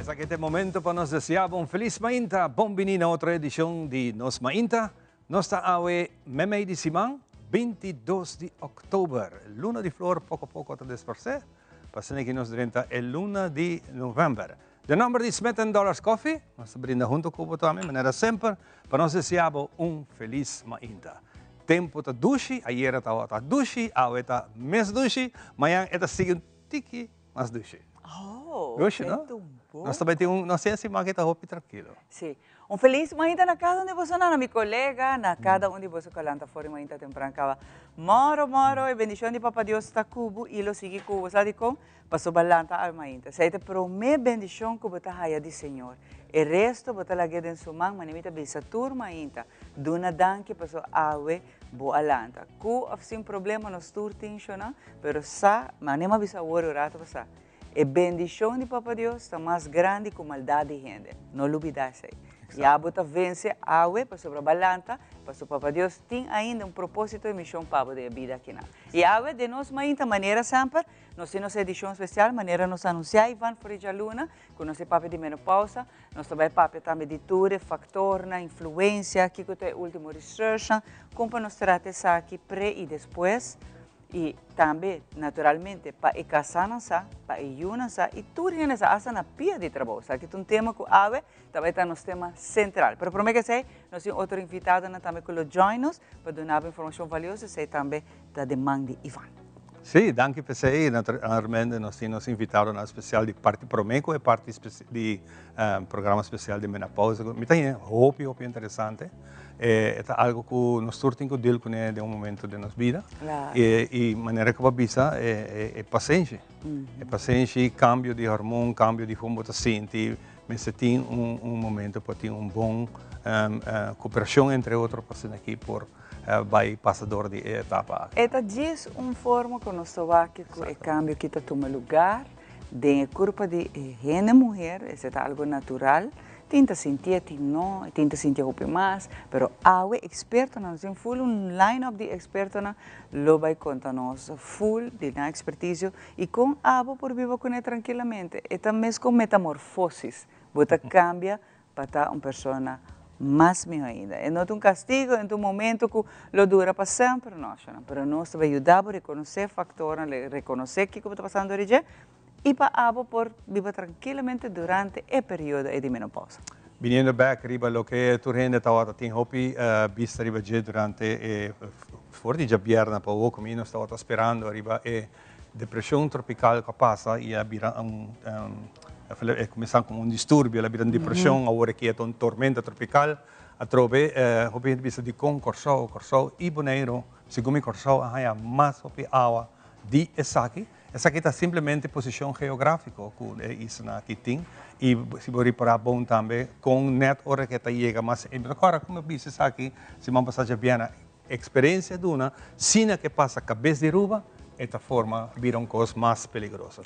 Hasta que este momento para nos desear un feliz mainta, bienvenido a otra edición de Nos Mainta. Nos está awe Memei de Simán, 22 de octubre. Luna de flor poco a poco a despertar. Pasen aquí nos renta el luna de noviembre. De nombre de Smith Dollars Coffee, nos brinda junto con vosotros de manera siempre, para nos desear un feliz mainta. Tempo de dushi, ayer estaba dushi, ahora está mes dushi, mañana está sigue un tiki más dushi. Oh, Dushi, ¿no? Nós também temos não sei se marca roupa tranquilo. Sim. Feliz mainta na casa onde você na minha colega, na casa onde você calanta fora mainta temprano cava. Moro, e bendição de Papa Deus está cubo e lo sigue cubo, sabe com? Passou balanta a mainta. Seite pro me bendição que você haia de Senhor. E resto você lagi den sumang manimita bisa tur mainta. Duna danke passou awe boa lanta. Ku of sem problema nos tur tinshona, pero sa manema bisa woro rato passa. E bendição de Papa Deus está mais grande que a maldade de gente. Não olvidar isso. E a bota vence a água para sobre a balanta, para o Papa Deus tem ainda propósito e missão para a vida aqui. E a água de nós, ainda maneira sempre, nós temos edição especial, maneira nos anunciar, Ivan Forija Luna, com nosso papo de menopausa, nós também papo também de tudo, factor, influência, aqui que é o último research, como nós tratamos aqui pré e depois. E também, naturalmente, para casar, para iunar, e tudo isso asa na pia de trabalho. Sabe que é um tema que a AVE também está no tema central. Mas prometo que sei, nós temos outro invitado também que lo join nos para dar informação valiosa, sei também da demanda de Ivan. Sim, danke por ser naturalmente nós temos invitado na especial de parte promeco e parte de programa especial de menopausa. Me tem roupa interessante. É algo que nós temos que deal com de momento de nossa vida. Claro. E maneira que precisa é paciência. É paciência, cambio de hormônio, cambio de como você sente. Mas se tem momento para ter bom cooperação entre outros pacientes aqui por vai passador de etapa. Esta diz forma que nós estamos que o cambio que está tomando lugar de corpo de gente mulher, isso é algo natural. Tenta sentir, tenta sentir um pouco mais, mas a experto nós temos full line-up de expertos lo vai contar nós full de na expertise e com a por viver com ele tranquilamente. E também com metamorfoses, você cambia para estar uma pessoa mais melhor ainda. É não um castigo, é um momento que lo dura para sempre, mas nós vai ajudar a reconhecer fatores, reconhecer o que está passando hoje. E para abo por viver tranquilamente durante o período de menopausa. Viniendo back arriba lo che tu rende stava tin hopi vista arriba durante fuori già bierna pa o come io stavo sperando arriba e depressione tropicale che passa e abira è cominciato come un disturbio la depressione ora che è un tormenta tropicale a trove hopi vista di corso e boneiro siccome corso ha más hopi agua di esaki. Essa aqui está simplesmente posição geográfica, que isso aqui tem, e se você reparar bom também, com net hora que está chega, mas agora como eu disse aqui, se uma passagem bem a experiência de uma, sina que passa cabeça de ruba, esta forma vira coisa mais perigosa.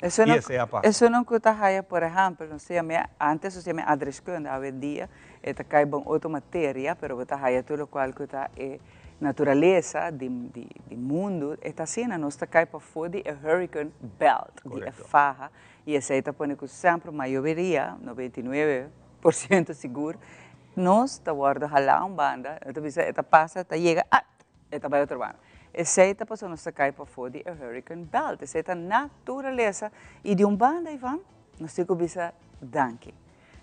Isso não que está aí, por exemplo, não sei, antes você me adresceu hoje em dia, esta cai bom outra matéria, mas está aí tudo qual que está natureza do mundo está sendo nós está cai para fora de hurricane belt de farra e essa está põe que sempre a maioria 99% seguro nós está guarda ralar banda então está passa está chega está vai outra banda essa está passando nós está cai para fora de hurricane belt essa está natureza e de banda Ivan nós temos que bisa danke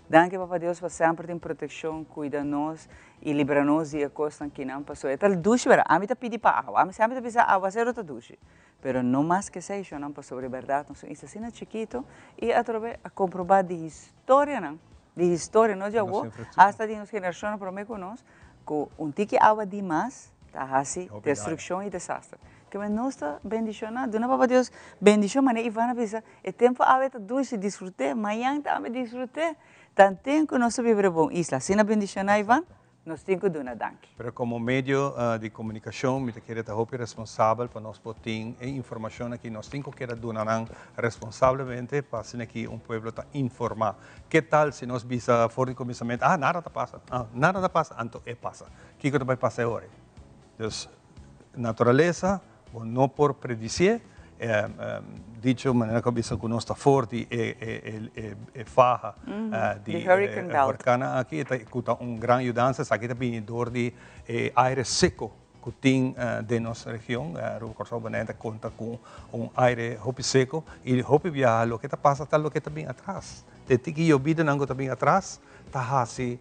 Danke, Papa Deus, por sempre ter proteção, cuida-nos e livra-nos de coisas que não passou. É tal duche, mas a mim está pedindo para água. A mim sempre precisa água, zero está duche. Mas não mais que seja, não passou de verdade. Nós somos assim chiquito e a comprovar de história, não? De história, não já vou. Hasta de nossa geração, promete nós, que tique água demais, está assim, destruição e desastre. Que nós está bendicionado. Dona Papa Deus, bendição, mas Ivana pensa, é tempo água está duche, desfrutar, amanhã está a desfrutar. Tanto que nós vivemos bom isla, sem a bendição, Ivan, nós temos que dar uma danke. Mas como meio de comunicação, me queria estar responsável para nós ter informação que nós temos que dar responsavelmente para que povo está informado. Que tal se nós visa fora de começamento, nada está passando, nada está passando, então passa. O que vai passar agora? Então, natureza, não por predizer, dicho maneira que bisa conosco forte e faja the hurricane belt. hurricane aqui está grande ajudança, aqui também dor de aire seco que tem de nossa região, o Corsobaneta conta com aire hopi seco e hopi viaja, lo que está passa está lo que está bem atrás. De que llovida não está bem atrás, está assim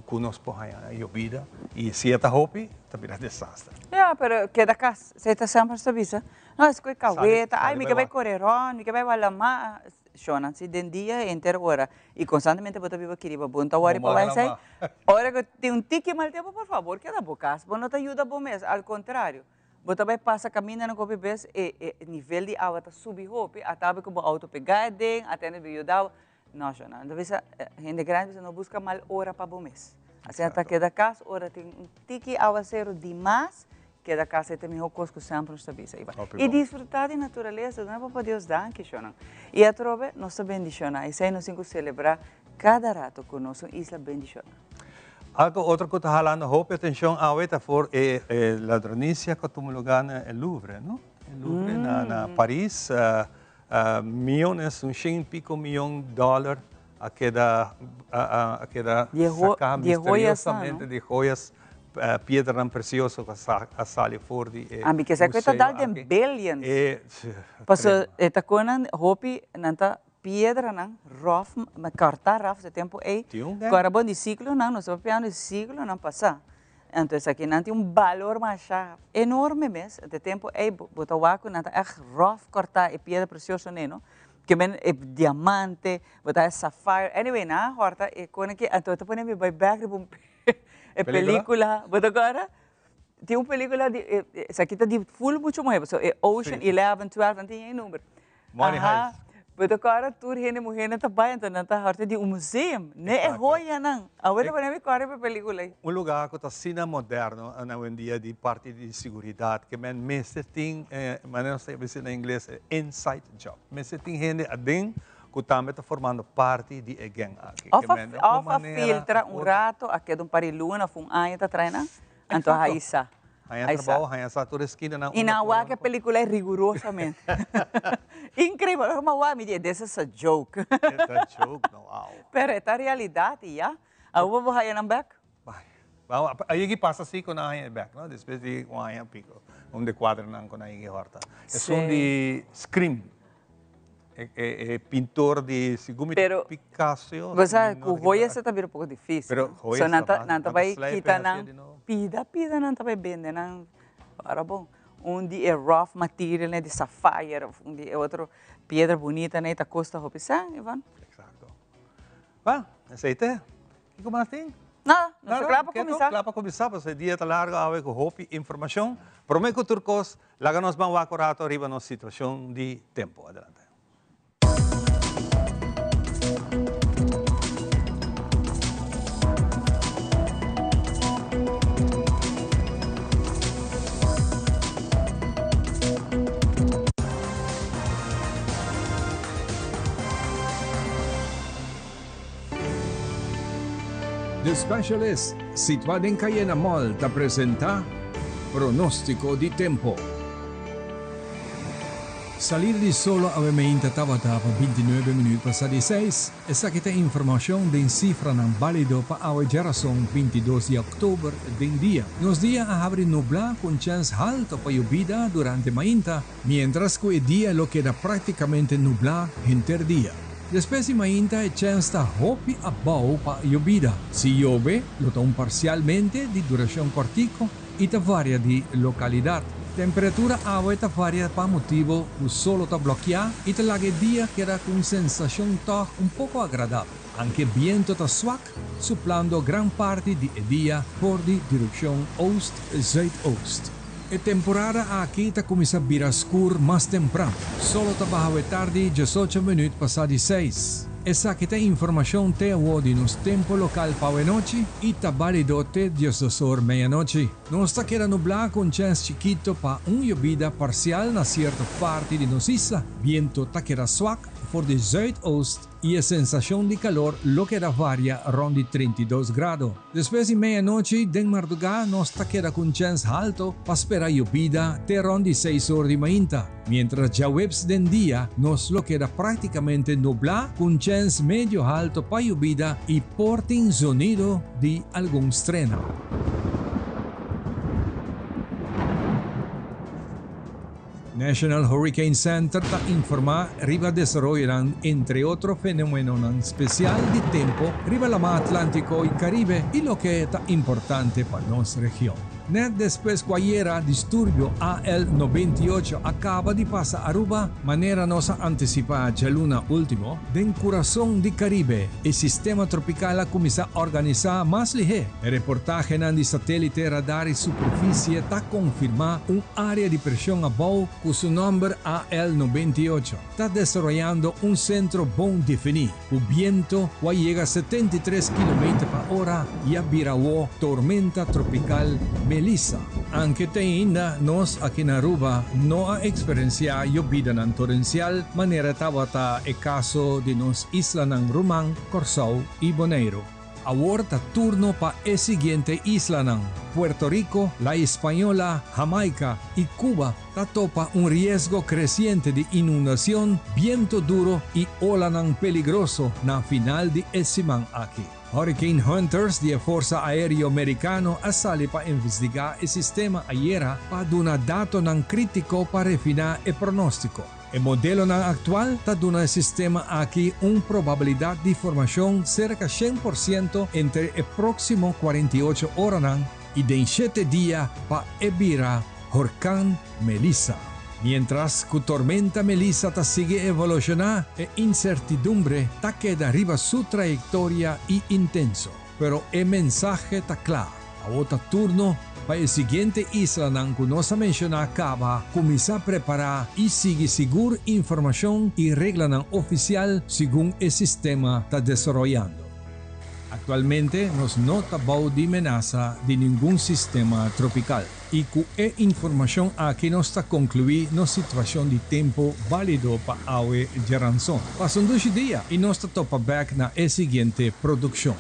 com nós porra llovida e se está hopi, está bem desastre. Ja, pero queda cá, você está sempre sabisa. Não, es coi caueta, ai, me que vai correron, me que vai valama, Shona, se den dia inteiro hora e constantemente bota viva aqui, bunta hora para vai sair. Hora que tem tique mal tempo, por favor, queda bocas, bom não te ajuda bom mês, ao contrário. Bota vai passa caminha no copi vez e nível de água tá subir hopi, até que o auto pegar den, até não me ajudar. Não, Shona, então visa gente grande você não busca mal hora para bom mês. Assim até queda casa, hora tem tique aguaceiro demais. Que da casa tem melhor coisa que sempre nos avisa. E desfrutar da natureza, não é para Deus dar, que chama. E a trove, nós bendicionar. E sei nós temos que celebrar cada rato com nossa isla bendicionar. Algo outro que está falando, hope atenção a outra for ladronícia que tomou lugar no Louvre, não? No Louvre na Paris, milhões, $100 milhões aquela sacar misteriosamente de joias. Piedra preciosa que sale fora de porque é total de billions. Paso esta coisa hopi nanta piedra não rough, mas carta rough de tempo agora bom de ciclo não, nós vamos de ciclo não passar. Então aqui não tem valor mais enorme mesmo de tempo botar o água nanta rough carta e piedra preciosa não. Que é diamante, botar sapphire, anyway na horta e quando que então tu põe me vai back película, mas agora tem película de essa aqui está de full muito mais, so Ocean 11, 12, não tem número. Money Heist. Mas agora tour hene mulher não tá bem, então não tá horta de museu, né é joia não. Agora para mim corre para película. Lugar que está cine moderno, na dia de parte de segurança, que men mestre tem, maneira se diz em inglês, inside job. Mestre tem gente adentro que também está formando parte de alguém aqui. Ofa filtra rato, aqui de pariluna, ano está treinando, então aí está. Aí trabalho, aí está toda esquina na. E na hora que a película é rigorosamente. Incrível, mas me diz, this is a joke. It's a joke, no, wow. Pero esta realidade, já? A uva vai na back? Aí que passa assim com a back, não? Depois de ano pico, de quadro não com a horta. É de Scream. Pintor de segundo Picasso. Você com joia você também um pouco difícil. Pero joia não vai quitar não pida não vai vender não. Agora bom, de rough material né de sapphire, de outro pedra bonita né da costa Hopisan, Ivan. Exato. Vá, aceita? O que mais tem? Não claro para começar, porque dia está largo, a ver com Hopi informação. Prometo turcos, lá nos vamos a correr arriba na situação de tempo. Adelante. The Specialist, situado en Cayena Mall, te presenta Pronóstico de Tempo. Salir de solo a Vemeinte estava para 29 minutos passadi 6. Essa aqui tem informação de cifra não válido para a geração 22 de outubro de dia. Nos dias a abre nublar com chance alta para lluvia durante mainta, mientras que o dia lo queda praticamente nublar entre dia. Después de mainta a chance está hopi abajo para lluvia. Si llueve, lo toma parcialmente de duración cortico y te varia de localidad. Temperatura agua está varia para motivo que solo está bloqueada y te la día queda con sensación toch un poco agradable. Aunque viento está suave, soplando gran parte de día por de dirección oeste-zuidoost. La temporada aquí está comienza a virar escuro más temprano. Solo está bajo tarde 18 minutos pasadi 6. Essa aqui tem informação te de nos tempo local para a noite e está válido até 12 meia-noite. Nós está querendo nublar com chance chiquito para lluvia parcial na certa parte de nossa isla. Viento está querendo suave, voor de zuidoost y a sensación de calor lo que varia rond de 32 grados. Después de medianoche, de madrugada nos queda con chance alto para esperar lluvia de rond de 6 horas de mañana. Mientras ya webs del día nos lo queda prácticamente nublado con chance medio alto para lluvia y porten sonido de algún estreno. National Hurricane Center informa riba desarrollarán entre otros fenómenos especial de tiempo riba la mar Atlántico y Caribe y lo que es importante para nuestra región. Net después cualquiera disturbio AL98 acaba de pasar a Aruba, manera nos anticipa la luna último, del corazón de Caribe, el sistema tropical comienza a organizar más ligero. El reportaje en el satélite radar y superficie está confirma un área de presión abajo con su nombre AL98. Está desarrollando un centro bien definido. El viento llega a 73 km/h y abrirá tormenta tropical Melissa. Anche ainda nos aquí en Aruba no ha experienciado lluvia torrencial manera tabata el caso de nos islas ng Rumang, Corzao y Bonaire. Ahora turno para el siguiente isla ng Puerto Rico, La Española, Jamaica y Cuba. Topa un riesgo creciente de inundación, viento duro y ola ng peligroso na final de semana aquí. Hurricane Hunters de Fuerza Aérea Americano sale para investigar el sistema ayer para dar datos crítico para refinar el pronóstico. El modelo actual está dando al sistema aquí una probabilidad de formación cerca de 100% entre el próximo 48 horas y de 7 días para evitar Huracán Melissa. Mientras que tormenta Melissa sigue evolucionando, la incertidumbre queda arriba su trayectoria y intenso. Pero el mensaje está claro. A otro turno, para el siguiente isla que nos ha mencionado acaba, comienza a preparar y sigue segura información y regla oficial según el sistema está desarrollando. Actualmente nos no tabau de amenaza de ningún sistema tropical y con información aquí nos está concluir una situación de tiempo válido para Aue Geranzón. Pasan 2 días y nos está topa back na el siguiente producción.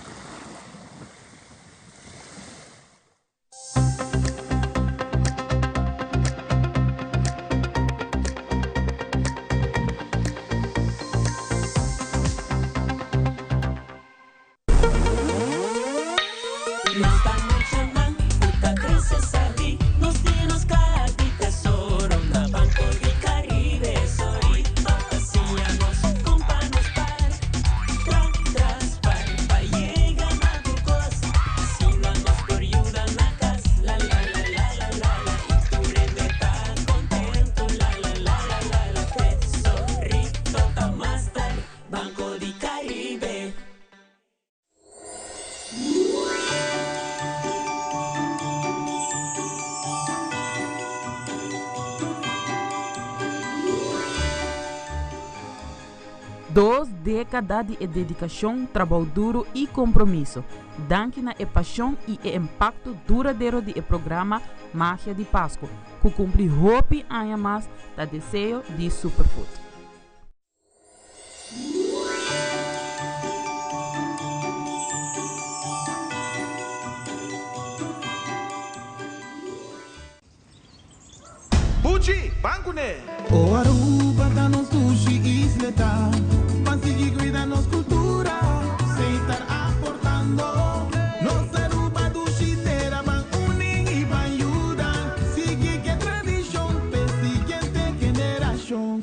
Décadas de dedicação, trabalho duro e compromisso, danke na paixão e impacto duradouro do programa Magia de Páscoa, que cumpre hope anos mais da desejo de Superfood. Pucci, bancune! O Aruba da nos sushi isleta, consegui cuidar nos cultura, sem estar aportando. Nos Aruba do Chitera van unen y van ayudan, sigue que tradición, pe siguiente generación.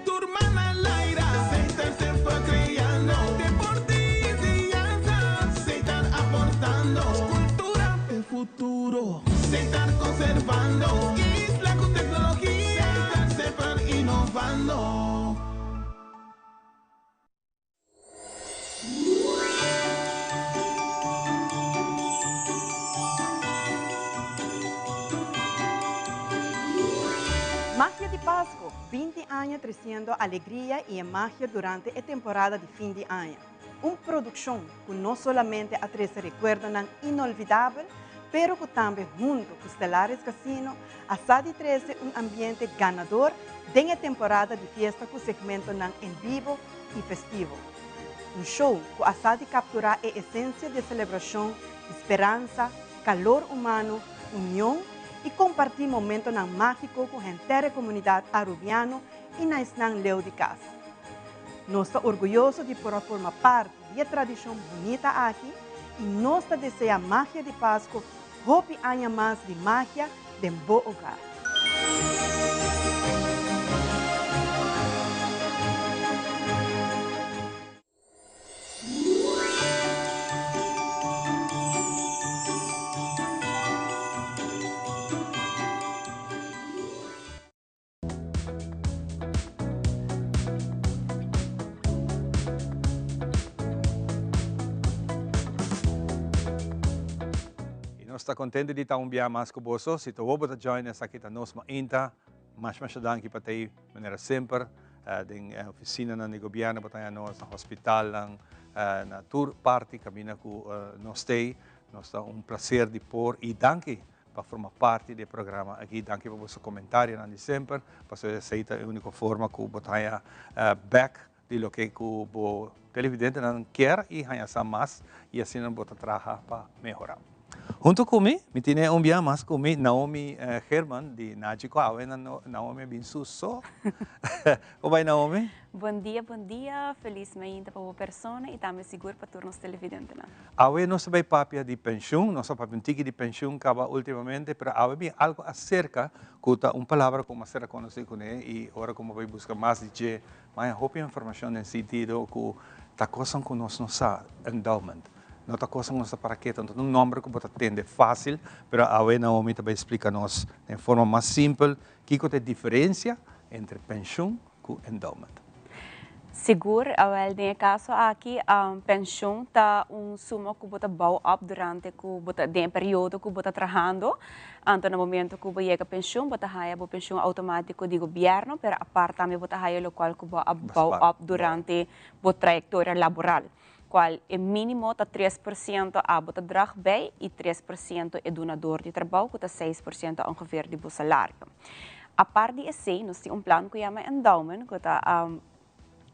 Tu hermana Laira, sem estar se fue creando, deporte y enseñanza, sem estar aportando, cultura de futuro, sem estar conservando. Magia de Páscoa, 20 años trazendo alegria e magia durante a temporada de fim de ano. Uma produção que não somente a três recuerda inolvidável pero que também junto com Stellaris Casino, a SADI 13 um ambiente ganador de temporada de fiesta com segmento em vivo e festivo. Um show que a SADI capturar a essência de celebração, esperança, calor humano, união e compartir momento mágico com a inteira comunidade arubiana e na Snang Leo de Casa. Nós estamos orgulhosos de poder formar parte da tradição bonita aqui e nós desejamos magia de Páscoa, hope año mais de magia de um bom hogar. Nós estamos contentes de estar mais com vocês. Se você está join essa aqui, nós ainda mais danke para ter maneira sempre na oficina do governo, para no hospital, na tour party, caminha com nós tem. Nós é prazer de pôr e danke para formar parte do programa aqui. Danke por você comentário de sempre, para você aceitar a única forma que você back de lo que o televidente não quer e ganhar mais e assim não você trabalhar para melhorar. Junto comigo, me tinha mais comigo Naomi Herman, de Najiko Awe, Naomi Binsuso. O vai, Naomi? Bom dia. Feliz ainda para a pessoa e também seguro para todos os televidentes. Awe não sabe papia de pensão, não sabe papia antiga de pensão, acaba ultimamente, mas Awe vi algo acerca, cuta palavra como será conhecido com ele, e agora como vai buscar mais de mais informação no sentido que a coisa que nós não sabemos, endowment. Não está coisa nossa para quê, tanto um número que você entende fácil, mas a Naomi também explica-nos de forma mais simples que é a diferença entre pensão e endowment. Seguro, no caso aqui, a pensão está suma que você bau up durante o período que você está trabalhando. Então, no momento que você chega a pensão, você tem a pensão automática do governo, mas a parte também você tem o qual que você bau up durante a trajetória laboral. Qual é mínimo está 3% a bota drag bij e 3% é donador de trabalho, que está 6% ongeveer de salário. A parte de esse, nós temos plano que chama endowment, que está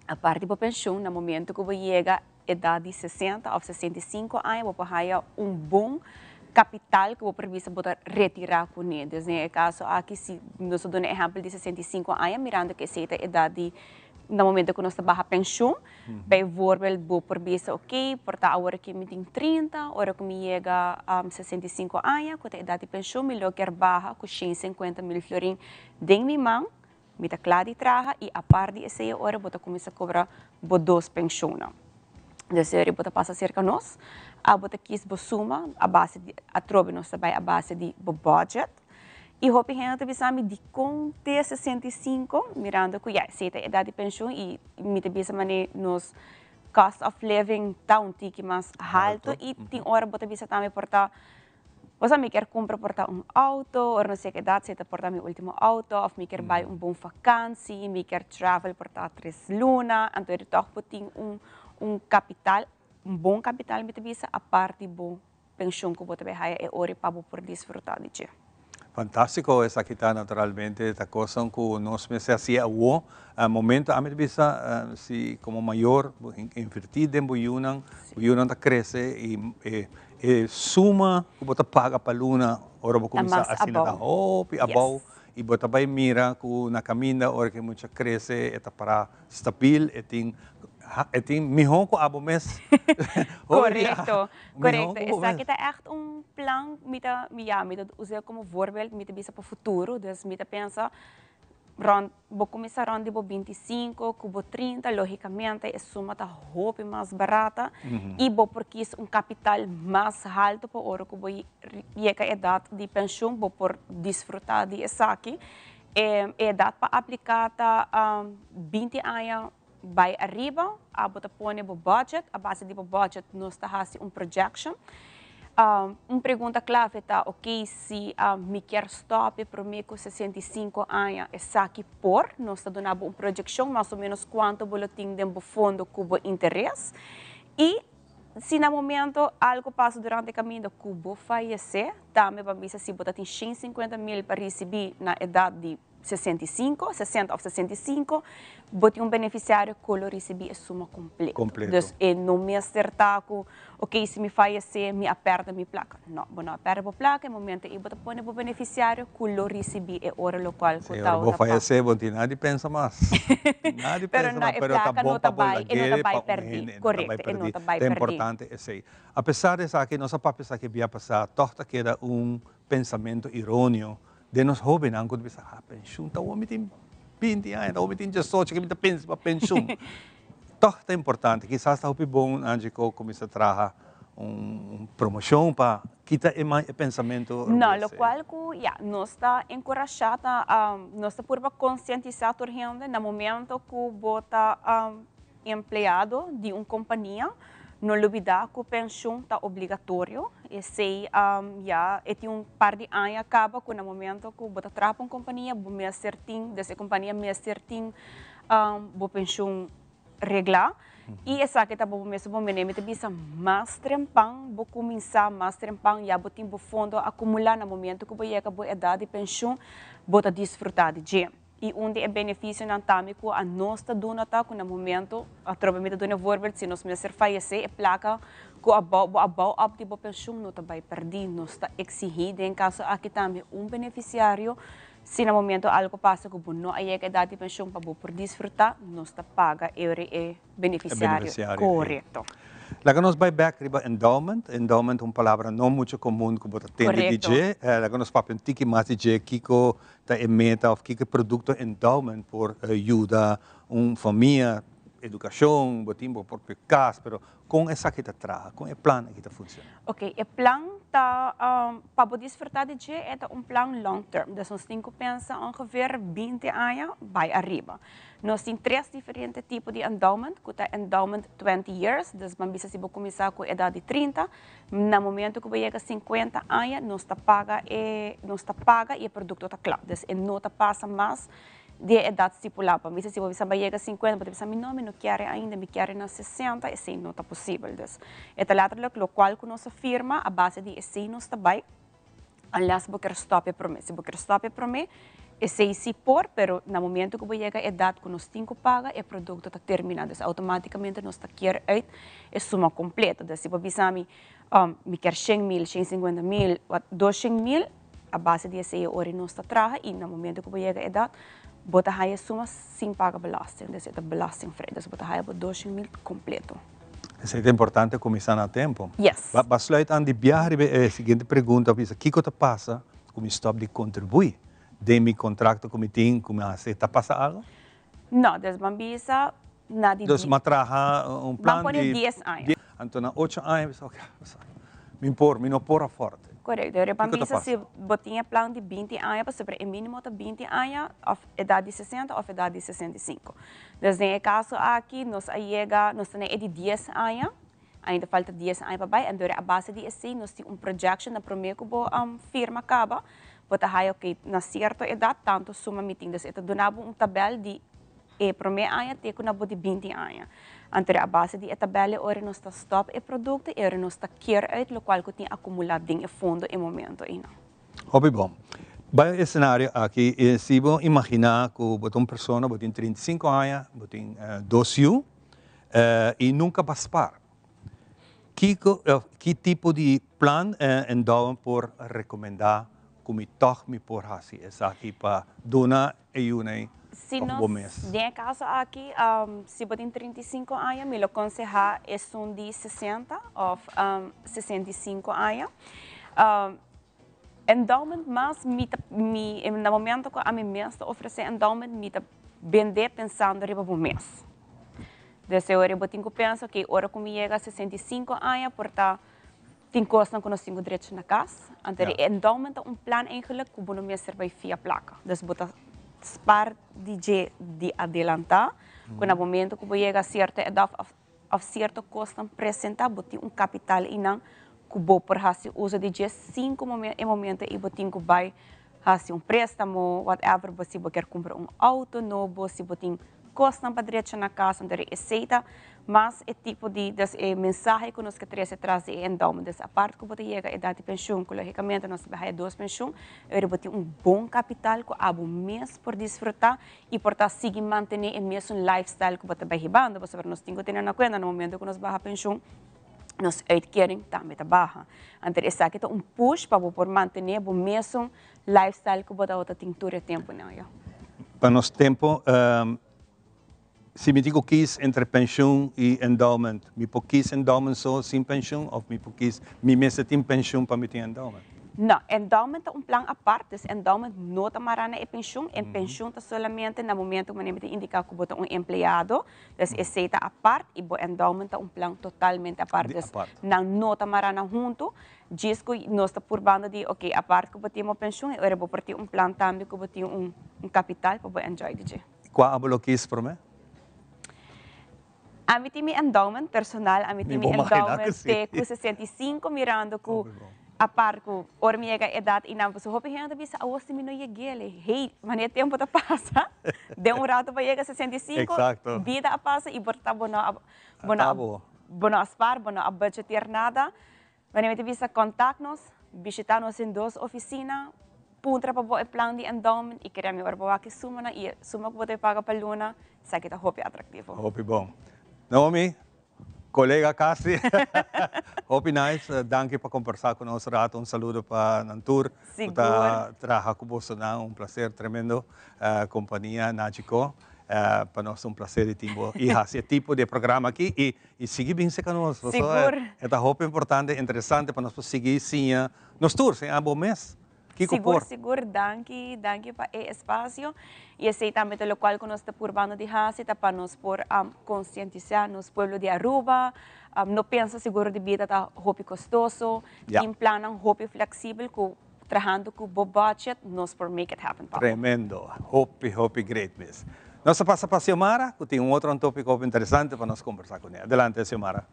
a parte de pensão, no momento que você chega a idade de 60 ou 65 anos, você tem bom capital que você precisa retirar com ele. No caso aqui, se nós damos um exemplo de 65 anos, mirando que essa é a idade no momento que nós trabalhamos a pensão, bijvoorbeeld, vou previsar, ok, porta agora que me tem 30, hora que me chega a 65 anos, com a idade de pensão, me quer barra com 150 mil florin de minha mão, me está claro de trabalhar e a parte dessa hora, vou começar a cobrar duas pensões. Dessa hora, vou passar cerca de nós, vou quis suma, a base de, a trobe nós trabalha a base de budget, e hopi gente bisami de conte 65, mirando que já seita idade de pensão e me te bisa mane nos cost of living tá tiki mais alto e tem hora bota bisa também portar você me quer comprar portar auto ou não sei que idade seita portar meu último auto ou me quer buy bom vacância me quer travel portar 3 luna então ele toch tem capital bom capital me te bisa a parte bom pensão que bota vai é hora para por desfrutar de dia. Fantástico, essa aqui está naturalmente a coisa que nós me hacía o momento a mim bisa se como maior invertir em Buyunan está cresce e suma que você paga para luna hora você começa a assinar hopi abau e você vai mira que na caminha hora que muito cresce está para stabil e tem melhor que abo mês. Correto. Essa aqui é echt plan met usar como voorbeeld met bisa para o futuro, dus met pensa vou começar rond de 25, cubo 30, logicamente a suma está roupa mais barata e vou porque capital mais alto para hora que vou chegar a idade de pensão, vou por desfrutar de essa aqui. Idade para aplicar 20 anos vai arriba, a bota põe o budget, a base do budget nós está fazendo projection. Pergunta clave está, ok, se me quer stop para mim com 65 anos, é aqui por, nós está dando projeção, mais ou menos quanto boletim de fundo cubo interesse, e se no momento algo passa durante o caminho do cubo falecer, também vamos se você tem 150.000 para receber na idade de 60 ou 65, bote beneficiário que receber a suma completa. Completo. Então, não me acertar com, ok, se me falecer, me aperta minha placa. Não, não aperta a placa, no momento eu vou pôr o beneficiário que receber a hora local que está. Vou falecer, nadie pensa mais. Nadie pensa mais, pero está bom para bolar guerra, para perder. Correto, não está bem perder. É importante, sim. Apesar de que nossa papisa que vai passar, torta queda pensamento irônico de nós jovens, ang quando bisa pensão, tá o homem tem 20 anos, tá o homem tem 18, que me pensa para pensão. Torta é importante, quizás tá o bom antes que começa a trabalhar promoção para quitar o pensamento. Não, o qual que nós está encorajado, nós está por conscientizar a gente no momento que bota empregado de uma companhia. Não olvidar que a pensão está obrigatório. E se tem par de anos acaba com o momento que você trabalha em uma companhia, você certinho, dessa companhia me certinho, a pensão reglar. E essa que está bom mesmo, bom menino, te bisa mais trempang, vou começar mais trempang, já vou ter fundo acumular no momento que você chega a idade de pensão, você desfrutar de dia. E onde é benefício não também que a nossa dona está com no momento a trabalhar dona voorbeeld se nós mesmo falecer é placa que a bau up de pensão não está vai perder nós está exigido em caso aqui também beneficiário se no momento algo passa que não aí é idade de pensão para por desfrutar nós está paga beneficiário correto. Laga nos vai back riba endowment uma palavra não muito comum que você tem de dizer. Laga nos papo um tiki mais dizer kiko ta ementa ou kiko produto endowment por ajuda família, educação, botimbo por casa, pero com essa que traga, com o plano que funciona. Ok, o plano para desfrutar de dia é plano long term. Dus nós temos que pensar ongeveer 20 anos vai arriba. Nós temos 3 diferentes tipos de endowment, que é endowment 20 years, dus man bisa se começar com a idade de 30, no momento que chega a 50 anos, nós paga e o produto está claro. Dus não passa mais de idade estipulada. Mas se você vai chegar a 50, você pensa, não quero ainda, me quero na 60, assim não está possível. É o qual que nossa firma, a base de assim não está bem, aliás, você quer stop para mim. Se você quer stop para mim, esse se por, pero no momento que você chega a idade que nós temos que pagar, o produto está terminado. Automaticamente nós está quer out a suma completa. Se você pensa, me quer 100.000, 150.000, 200.000, a base de esse hora nós está traga e no momento que você chega a idade, bota a suma sem pagar belasting, dus é belasting vrij, dus bota a 200.000 completo. Isso é importante começar a tempo. Yes. Basluit aan die viagem, a seguinte pergunta, o que te passa como stop de contribuir? De meu contrato como tem, como está passa algo? Não, dus man bisa na di. Dus matraha plano de 10 anos. Então na 8 anos, ok, me não porra forte. Correto. Eu penso se botinha plano de 20 anos, sobre o mínimo de 20 anos, ou idade de 60 ou idade de 65. Então, no caso aqui, nós temos de 10 anos, ainda falta 10 anos para baixo, e a base de assim, nós temos projection na primeira que a firma acaba, bota ok, na certa idade, tanto suma meeting. Então, donava tabela de primeiro ano, até que de 20 anos. Então, a base de tabela, ora nós está stop o produto, e ora nós está quer uit, o qual tem acumulado em fundo em momento. Hobby bom. Vai cenário aqui, se você imaginar que uma pessoa tem 35 anos, tem 12 anos, e nunca vai parar. Que tipo de plano então por recomendar como toch me por fazer essa aqui para donar ajuda? Se nós, no caso aqui, se você tem 35 anos, me aconselhar é um de 60 ou 65 anos. Endowment, mas no momento que a mim mesmo oferece endowment, me vender pensando em mês. Desse hora eu tenho que pensar que hora que me chega a 65 anos, portanto, tem coisas que nós temos direito na casa. Então, endowment é plano eigenlijk que você me serve via placa. Dus, spar de adelantar, que no momento que você chega a certa idade, a certa custo apresentar, você tem capital inang que você por fazer uso de 5 momentos e você tem que vai fazer préstamo, whatever, você quer comprar auto novo, se você tem custo para direito na casa, então aceita, mas é tipo de mensagem que nós queremos trazer de endowment. Então, a parte que você chega a idade de pensão, logicamente, nós temos 2 pensões, eu ter bom capital que há mês por desfrutar e por seguir manter o mesmo lifestyle que você vai ribando. Nós temos que ter na conta no momento que nós vamos a pensão, nos uitkering também está baixa. Então, esse aqui é push para por manter o mesmo lifestyle que você tem todo o tempo. Para nosso tempo, se me digo quis entre pensão e endowment, me quis endowment só sem pensão ou me mesa tem pensão para me ter endowment? Não, endowment é plano à parte. Endowment não está marana é pensão. Em pensão está solamente no momento que você indica que você é empregado. Então, esse está à parte e o endowment é plano totalmente à parte. Não está marana junto. Diz que nós estamos por banda de, ok, a parte que você tem uma pensão, eu vou ter plano também que você tem capital para você enjoy. Qual é o que é para mim? A mim tem endowment personal, a mim tem endowment de 65 mirando que a par que ormiega edad e não você hope gente bisa a você me não llegue hey mané tempo tá passa de rato para chegar a 65 vida a passa e porta bono aspar bono a budgetear nada mané te bisa contact-nos visitar-nos em 2 oficinas puntra para o plano de endowment e queremos ver que suma e suma que você paga para luna sabe que tá hope atrativo hope bom Naomi colega Casi, hope nice, danke para conversar con nosotros rato, saludo para Nantur, para trabajar con vos, placer tremendo, compañía Nagico, para nosotros placer de tiempo y ese tipo de programa aquí y seguir bien con nosotros, es hope importante, interesante para nosotros seguir sin nos tours, en ambos meses. Seguro, danke para o espaço. E esse também é o qual nós estamos urbando de Hasi, para nós por conscientizar nos pueblos de Aruba. Não pensa seguro de vida está hobby custoso, tem plano hobby flexível, trabalhando com o budget, nós por make it happen. Tremendo, hobby great miss. Nós passa para a Xiomara, que tem outro tópico interessante para nós conversar com ela. Adelante, Xiomara.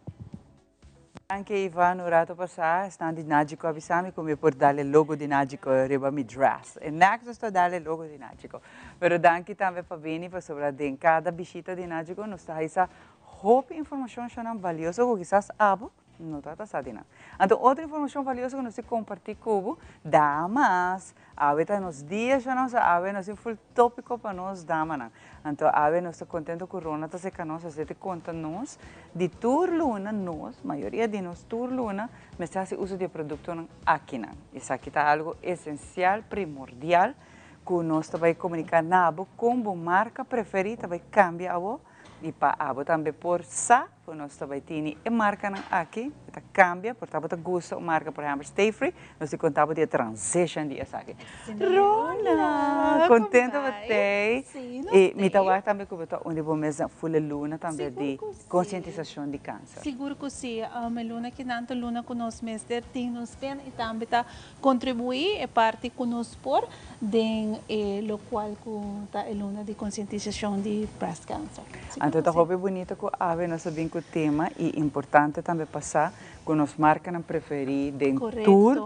Anche Ivan, un rato passare, stando di Nagico avvisami come per dare il logo di Nagico arriva mi dress. E next sto dare il logo di Nagico. Però anche tambe fa bene per sopra den cada visita di Nagico non sta esa hope informação sono valiosa que quizás abo não está sabendo. Então outra informação valiosa que nós compartilhamos com damas, aveta nos dias já nós ave nós full tópico para nós damas. Então ave nós está contento com Rona tá se canos se te conta nós de tour luna nós, maioria de nós tour luna, mas se hace uso de produto aqui não. Isso aqui tá algo essencial, primordial que nós vai comunicar nabo com a marca preferida vai cambiar a e para abo também por sa, por nós também tem a marca aqui, está cambia, por tanto gosto a marca por exemplo Stay Free, nós se contava de transition de essa aqui. Rona, contenta você. E me tawa também que botar onde vou mesmo full luna também de conscientização de câncer. Seguro que sim, a luna que nanto luna com nós mestre tem nos bem e também tá contribuir é parte com nós por den lo qual com tá luna de conscientização de breast cancer. Então tá hobby bonito que ave nós sabemos que o tema e importante também passar com nos marcas preferir de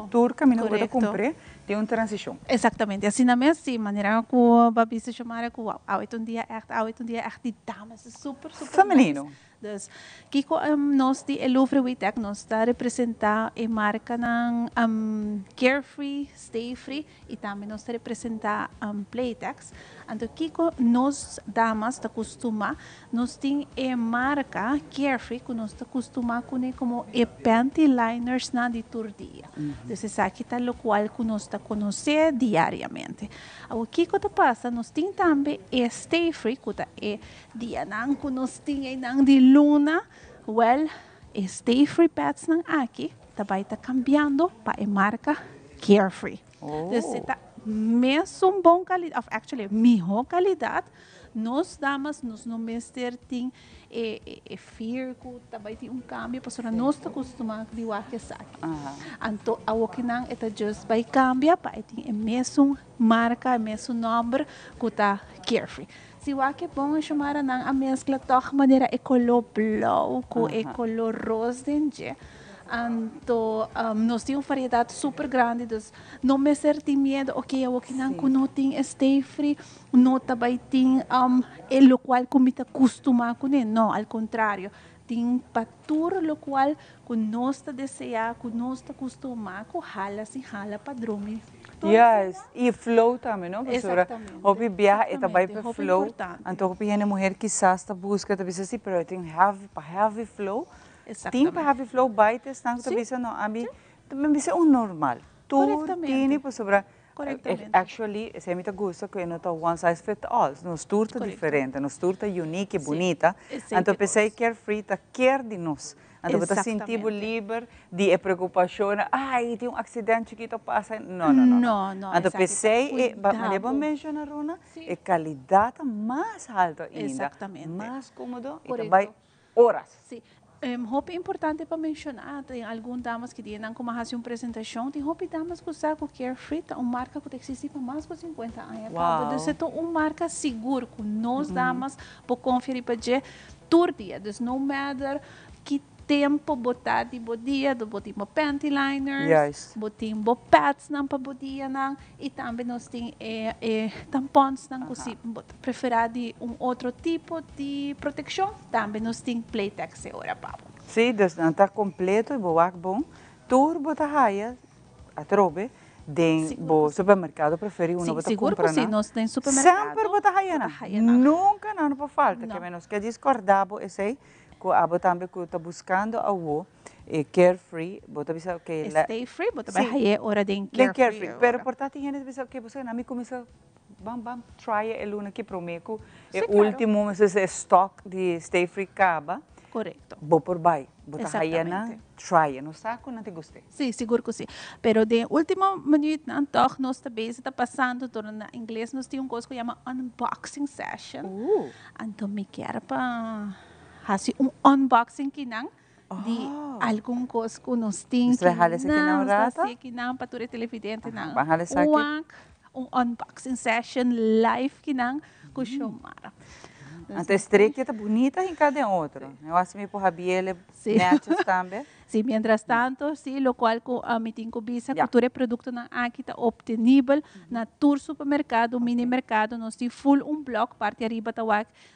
tour caminho para cumprir de uma transição. Exatamente, assim na mesma maneira que o babi se chamara que há um dia echt de dames super feminino. Nice. Dus kiko nós de Louvre Witek nós está representar a marca ng Carefree, Stay Free e também nós está representar Playtex. Então kiko nós damas está costuma nós tem a marca Carefree que nós está costuma com como e panty liners na de turdia. Dus essa aqui tá o qual que nós está conhecer diariamente. O kiko tá passa nós tem também a Stay Free que tá é dia nang que nós tem nang de luna, well, Stay Free Pets nang aqui, também está cambiando para a marca Carefree. Então, está mesmo bom qualidade, actually, melhor qualidade. Nós damas, nós não mestre tem fear que também tem cambio, porque nós estamos acostumados a dizer que é aqui. Então, a que não é just vai cambiar, para ter a mesma marca, a mesmo nome que está Carefree. Se o que é bom chamar a mescla de maneira color blau com color rosa dentro. Então, nós temos uma variedade super grande, então não me senti medo, ok, eu que não tem Stay Free, não também tem o qual como está acostumado com ele, não, ao contrário. ting patur, lo cual que nós está desejar, que nós está acostumar, que hala se hala padrome. Yes, e flow também, não, professora? Exatamente. Hopi viaja e também para Exatamente, flow. importante. Então, hopi é mulher que está busca, tá bisa assim, pero tem heavy flow. Tem para heavy flow, baita, está tá bisa não, a mim também bisa normal. Tu Correctamente. tem professora. Correctamente. Actually, se me gusta que não tá one size fit all. Nos turta diferente, nos turta unique e bonita. Então, pensei carefree, tá quer de nós. Então, você sentir livre de preocupação. Ai, tem acidente que passa. Não. Então, pensei, mas devo mencionar, Rona, é qualidade mais alta ainda. Exatamente. Mais cômodo e Correcto. também horas. Sim. Hope é importante para mencionar, tem algumas damas que têm como fazer uma apresentação, tem hope damas que usam o Carefree, uma marca que existe para mais de 50 anos. Wow. Então, uma marca segura que nós damas podemos conferir para dia, todo dia. Então, no matter que tempo botar de bodia, botar panty liners, botar pads para bodia, e também nós temos tampons, que preferir de outro tipo de proteção, também nós temos Playtex agora, Pablo. Sim, então está completo e bom. Tudo botar raia, a trobe, do supermercado preferido, não botar compra, sim, nós temos supermercado. Sempre botar raia, nunca não pode falta, que menos que discordabo, esse abo também que está buscando a o carefree, bota bisa que stay free, bota vai haye hora de carefree. Pero portanto gente bisa que você na mi começa bam try el una que prometo o último esse stock de stay free acaba. Correcto. Vou por buy, bota haye na try, no saco não te gostei. Sim, seguro que sim. Pero de último minuto não toch nós também está passando todo na inglês nós tem coisa que chama unboxing session. Então me quer para fazer unboxing que não de algum coisa que nós temos que não para todo televidente não unboxing session live que não que chamar. Então estreita está bonita em cada outro. Eu acho que por Rabiele matches também. Sim, mientras tanto, sim, lo cual me tenho visa que todo produto na aqui está obtenível na tour supermercado, mini mercado, nós temos full block parte arriba tá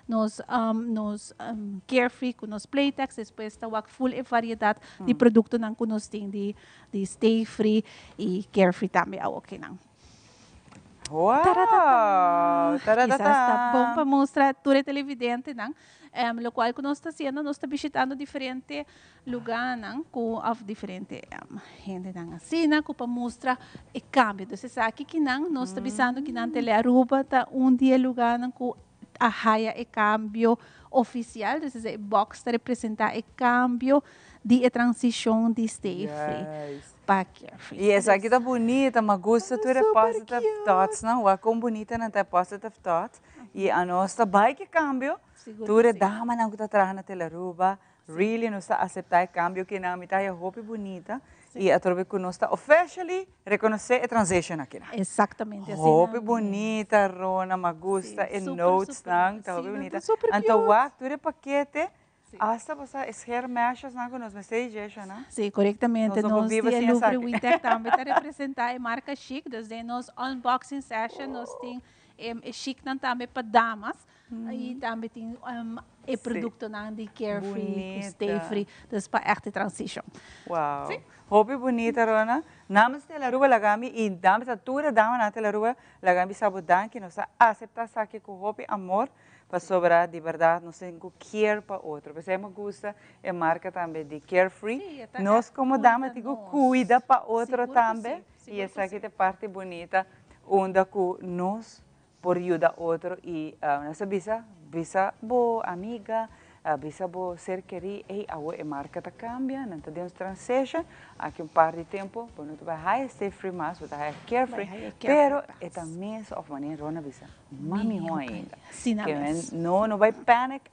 nos carefree, com nos Playtex, depois tá full variedade de produto na que nós temos de stay free e carefree também okay não. Uau! Isso está bom para mostrar todo televidente, não? Lo qual que nós está fazendo, nós está visitando diferentes lugares, não? Com diferentes gente não assim, não? Para mostrar o cambio. Então, você aqui que não, nós está visando que não tem Aruba, tá dia lugar não com a raia o cambio oficial, então esse box está representar o cambio de transição de stay free para carefree. E essa aqui tá bonita, mas gosta tu de positive thoughts, não? O quão bonita não tem positive thoughts. E a nossa bike cambio, tu de dama não que tá atrás na telaruba, really não está aceitar o cambio que na mitad é roupa bonita. E a trobe que nós está officially reconhecer a transition aqui. Exatamente assim. Roupa bonita, Rona, mas gosta e notes não, tá roupa bonita. Então o tu de paquete hasta você esquer mechas na nos messages, né? Sim, corretamente. Nós de Louvre Wintec também está representar a marca chic, desde nos unboxing session nós tem chic também para damas e também tem o produto de carefree, stay free, das para esta transition. Uau. Roupa bonita, Rona. Namas de la rua lagami e damas a tura dama na la rua lagami sabudan que nós aceitar saque com roupa amor para sobrar de verdade, nós temos que care para outro. Você me gusta a marca também de carefree. Nós como dama temos que cuida para outro também. E essa aqui é a parte bonita, onde nós por ajudar outro e nossa bisa boa amiga, bisa boa ser querida e a marca está cambia, não temos transition, aqui par de tempo, por não vai stay free mais, vai carefree, pero é também of maneira rona bisa, mami ainda, que não vai panic,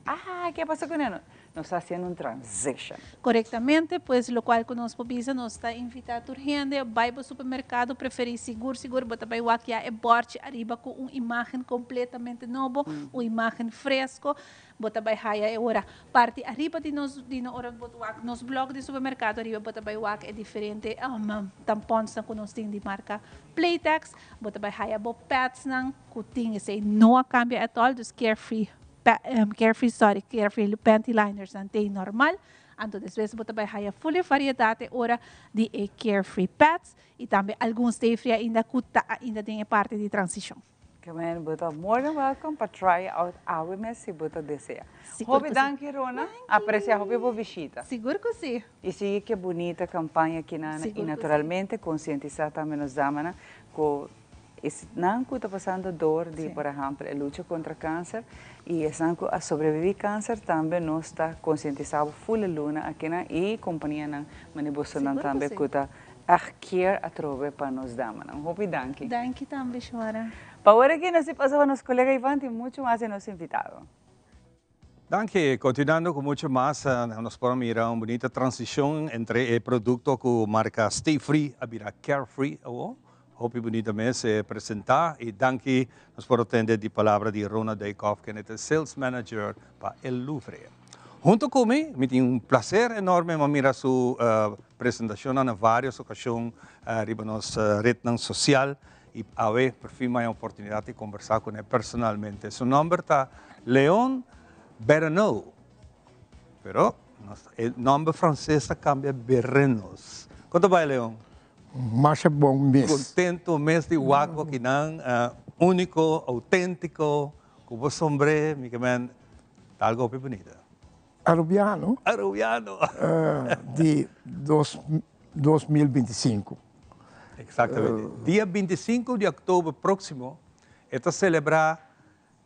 que passa com ele? Nós está fazendo transition. Corretamente, pues lo cual que nós pobisa nós está invitado urgente, vai para o supermercado, preferir seguro, bota vai o aqui é borte arriba com uma imagem completamente nova, uma imagem fresco, bota vai raia é hora parte arriba de nós hora bota nos blog de supermercado arriba bota vai o é diferente tampons que nós tem de marca Playtex, bota vai raia bo pads não que tem esse não cambia at all, dos carefree carefree panty liners ante normal. Anto después bota bij haya full variedade ora de carefree pads e também alguns stay-free ainda kuta ainda tem parte de transição. Come on, but more than welcome para try out our mess se você deseja. Seguro Hobby, que danke, Rona. Aprecia hobby por visita. Seguro que sim. E sigue que bonita campanha aqui na Seguro e que naturalmente conscientizar também nos damana que não está passando dor de, por exemplo, a luta contra câncer e a sobreviver câncer também nós está conscientizado full luna aqui na e companhia na manibuçando também que está care a trove para nos damana. Hobby, danke. Danke também, senhora. Para ahora que nos pasaba a nuestro colega Iván y mucho más en los invitados. Danke. Continuando com muito mais, nós podemos mirar uma bonita transição entre o produto com marca Stay Free a virar Carefree. Hope bonita mês apresentar e danke, nós podemos atender de palavra de Rona Daykoff, que é o Sales Manager para El Louvre. Junto comigo, me tem prazer enorme mirar sua apresentação em várias ocasiões na nossa rede social. E a ver, por fim, mais oportunidade de conversar com ele personalmente. Seu nome está Leon Berrenou, pero o nome francês cambia Berrenos. Quanto vai, Leon? Mais bom mês. Contento mês de Waco, que não único, autêntico, com o sombrero, me queimando, algo bem bonito. Arubiano? Arubiano. De 2025. Exatamente. Dia 25 de outubro próximo, está celebrar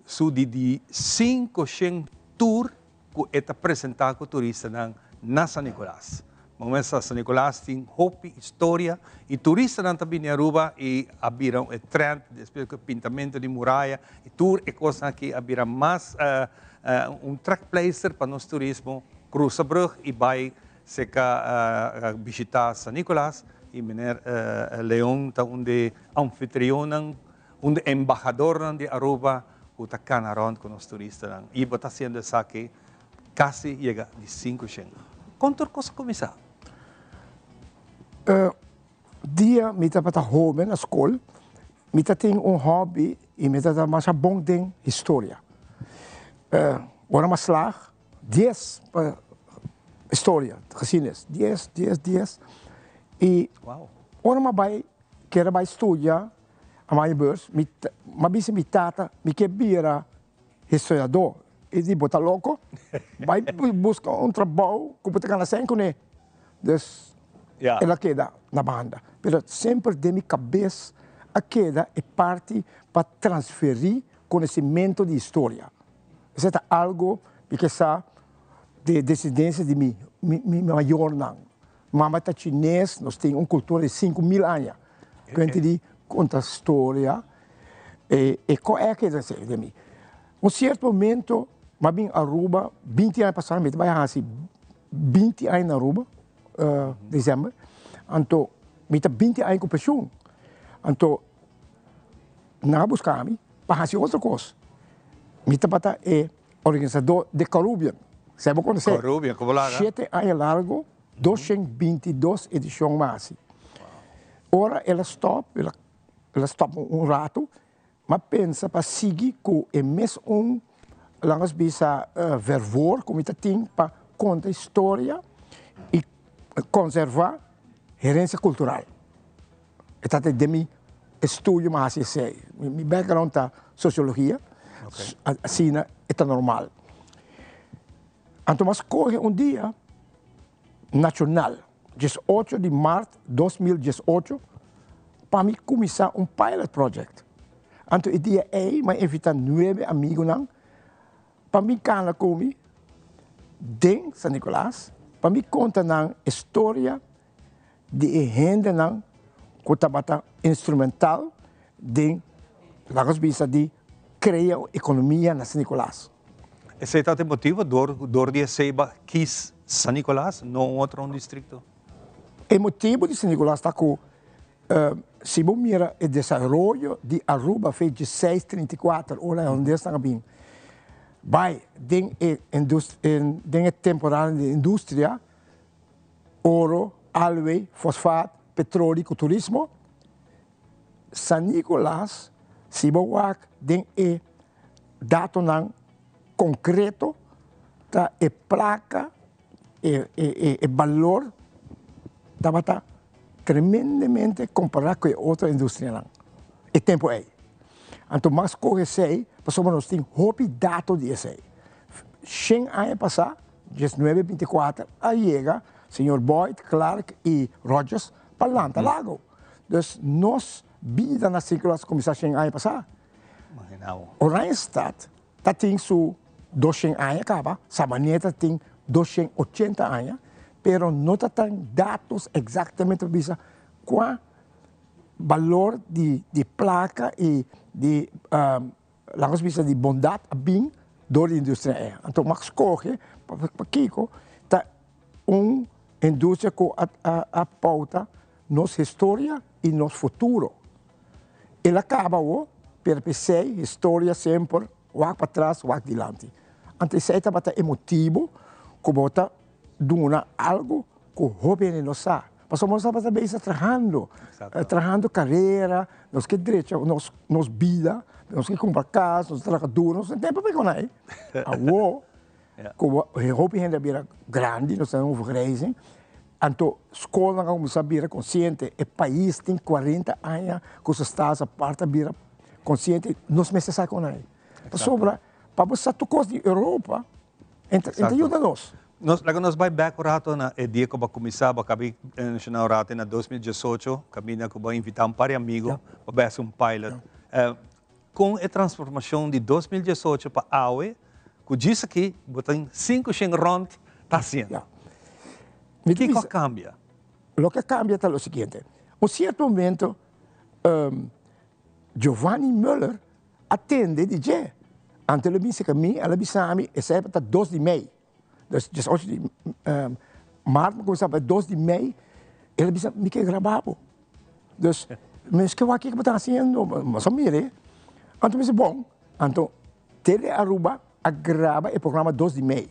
su de 500 tour que está apresentar com turistas na San Nicolás. Mas San Nicolás tem hope, história e turistas também em Aruba e abriram o trend, depois do pintamento de muralha e tour e coisas que abriram mais track placer para nosso turismo, cruza brug e vai visitar San Nicolás. E meneer Leon está anfitrión, embajador de Aruba, que está canarón con los turistas. Y está haciendo eso que casi llega de 500. ¿Cuántas cosas comienza? Dia, me está joven na escola, me tem hobby e me está mais bom de história. Ora mais slag, 10 história, geschiedenis, 10. E ora quero estudar a minha beurs, mas me tata, me quer vira historiador. E de botar louco, vai buscar trabalho, que pode ganhar sem com ele. Então, ela queda na banda. Mas sempre de minha cabeça, a queda é parte para transferir conhecimento de história. Isso é algo que está de descendência de mim maior não. Mamãe está chinês, nós temos uma cultura de 5.000 anos. Que a gente conta a história. E qual é que é de mim? Um certo momento, mas bem Aruba, 20 anos passaram, vai assim, 20 anos na Aruba, dezembro. Então, me está 20 anos com pensión. Então, na buscar-me, para fazer outra coisa. Me está para organizador de Caribbean. Sabe quando é? Caribbean, como lá? 7 anos largo. 222 edições mais. Ora, ela stop rato, mas pensa para seguir com o mesmo langas bisa fervor, como tem para contar história e conservar herência cultural. Esta é de mim estudo mais assim. Meu background é sociologia, assim é normal. Então, mas corre dia nacional, 18 de março de 2018, para mim começar pilot project. Então, o dia é, mas invitar 9 amigos, para mim, cana comigo, em San Nicolás, para mim contar a história de gente que está instrumental de Lagos Bisa de criar economia na San Nicolás. Esse é o motivo do dia Seiba quis San Nicolás, não outro distrito? O motivo de San Nicolás está com, se você mira o desenvolvimento de Aruba, fez de 634, olha onde está bem. Vai, tem a temporada de indústria, ouro, alve, fosfato, petróleo e turismo. San Nicolás, se você tem dado concreto, tá, e placa, e valor, tá tremendamente comparado com outra indústria lá. E tempo é. Então, mais corre sei, passou nós tem hopi dados de sei. 100 anos passar, 1924, aí chega senhor Boyd, Clark e Rogers para Lanta Lago. Então, nós vida na circulação começar 100 anos passar. O Randstad tem su 200 anos acaba, Samaneta tem 280 anos, pero não tem dados exatamente para qual valor de placa e de de bondade bem door de indústria é. Então, Max corre para Kiko, tá indústria que a pauta nossa história e nosso futuro. Ele acaba per pensar história sempre vai para trás, vai adiante. Então, isso é emotivo, como está dando algo que o jovem não sabe. Mas nós estamos também trabalhando carreira, nós que direito, nós vida, nós que comprar casa, nós trabalhamos, nós temos tempo para ganhar. Como o jovem ainda vira grande, nós estamos reisen. Então, a escola não começa a vir consciente, o país tem 40 anos, que os estados a parte vira consciente, nós mesmos sabemos com ele. Sobre, para você tocar de Europa, ajuda-nos. Nós vai back rato na dia que vai começar, vai caber na rato na 2018, caminha que vai invitar par amigo, vai ser pilot. Com a transformação de 2018 para AUE, que diz aqui, tem 5 rond, está sendo. O que cambia? O que cambia é o seguinte. Um certo momento, Giovanni Müller atende de Jé. Ante ele disse que ela disse a mim, é para 2 de maio. Dus als je maart começava 2 de maio, ele disse me que gravava. Dus mas que o que está fazendo, mas mire. Então disse bom, então Tele Aruba grava o programa 2 de maio.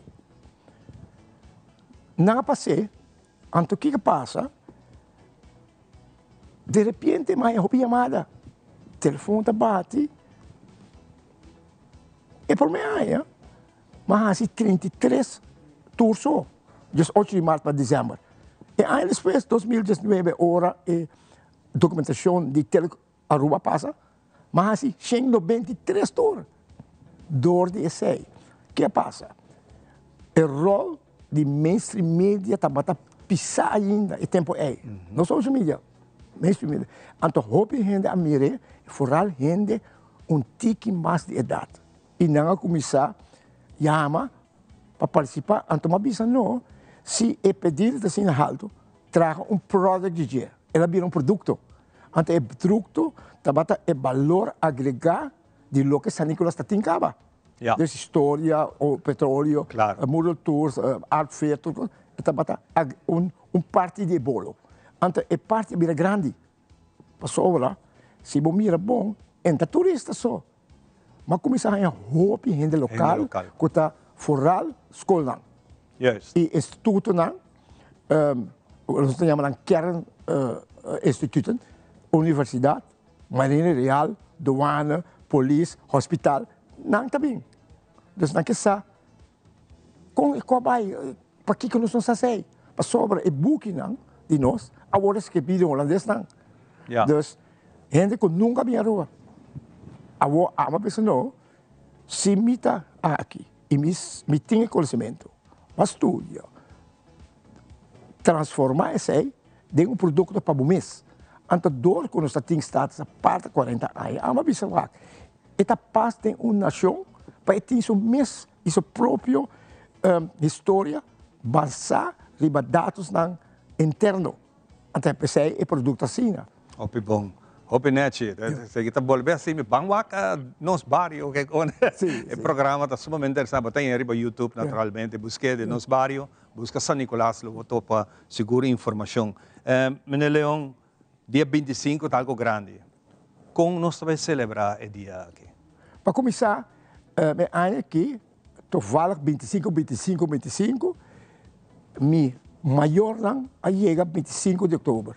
Não passei, então o que passa? De repente, mais uma chamada, o telefone bate, e por meia, mas há 33 tours só, de 8 de março para dezembro. E aí depois, 2019, hora e documentação de Tele Aruba passa, mas há 193 tours. Door de essay. O que passa? O rol de mainstream media está a pisar ainda, e tempo é. Não só os mídia, mainstream media. Então, houve gente a mirar, foral gente tique mais de idade. E não começar chama para participar. Então, uma vez não, se é pedido assim alto, traga produto de dia. Ela vira produto. Então, o produto é valor agregado de lo que San Nicolás está tincava. Dus história, o petróleo, Mural Tours, Art Fair, tudo. Parte de bolo. Então, é parte vira grande. Passou lá, se você mira bom, entra turista só. Mas começa a roupa gente local, que está foral, escola. E instituto, nós chamamos kern instituten, universidade, marinha real, douane, polícia, hospital, não também. Então, não que sa, com o vai, para que nós não sabemos? Para sobre o book de nós, agora que pide holandês não. Então, gente que nunca vinha à rua. Agora, uma pessoa não, se me está aqui e me tem conhecimento, mas estuda, transformar isso aí em produto para o mês. Então, dor que nós temos status a parte de 40 anos, uma pessoa esta paz tem uma nação para ter seu mês e sua própria história baseada em dados internos. Até pensei é produto assim. Opi bom. Opi nete. Se kita volver assim, me bangwaka nos barrio que com o programa está sumamente interessante. Tem aí para YouTube naturalmente, busque de nos barrio, busca San Nicolás, lo botou para segura informação. Menino Leão, dia 25 está algo grande. Como nós vamos celebrar o dia aqui? Para começar, me ano aqui, toevallig 25, mi maior lang, aí chega 25 de outubro.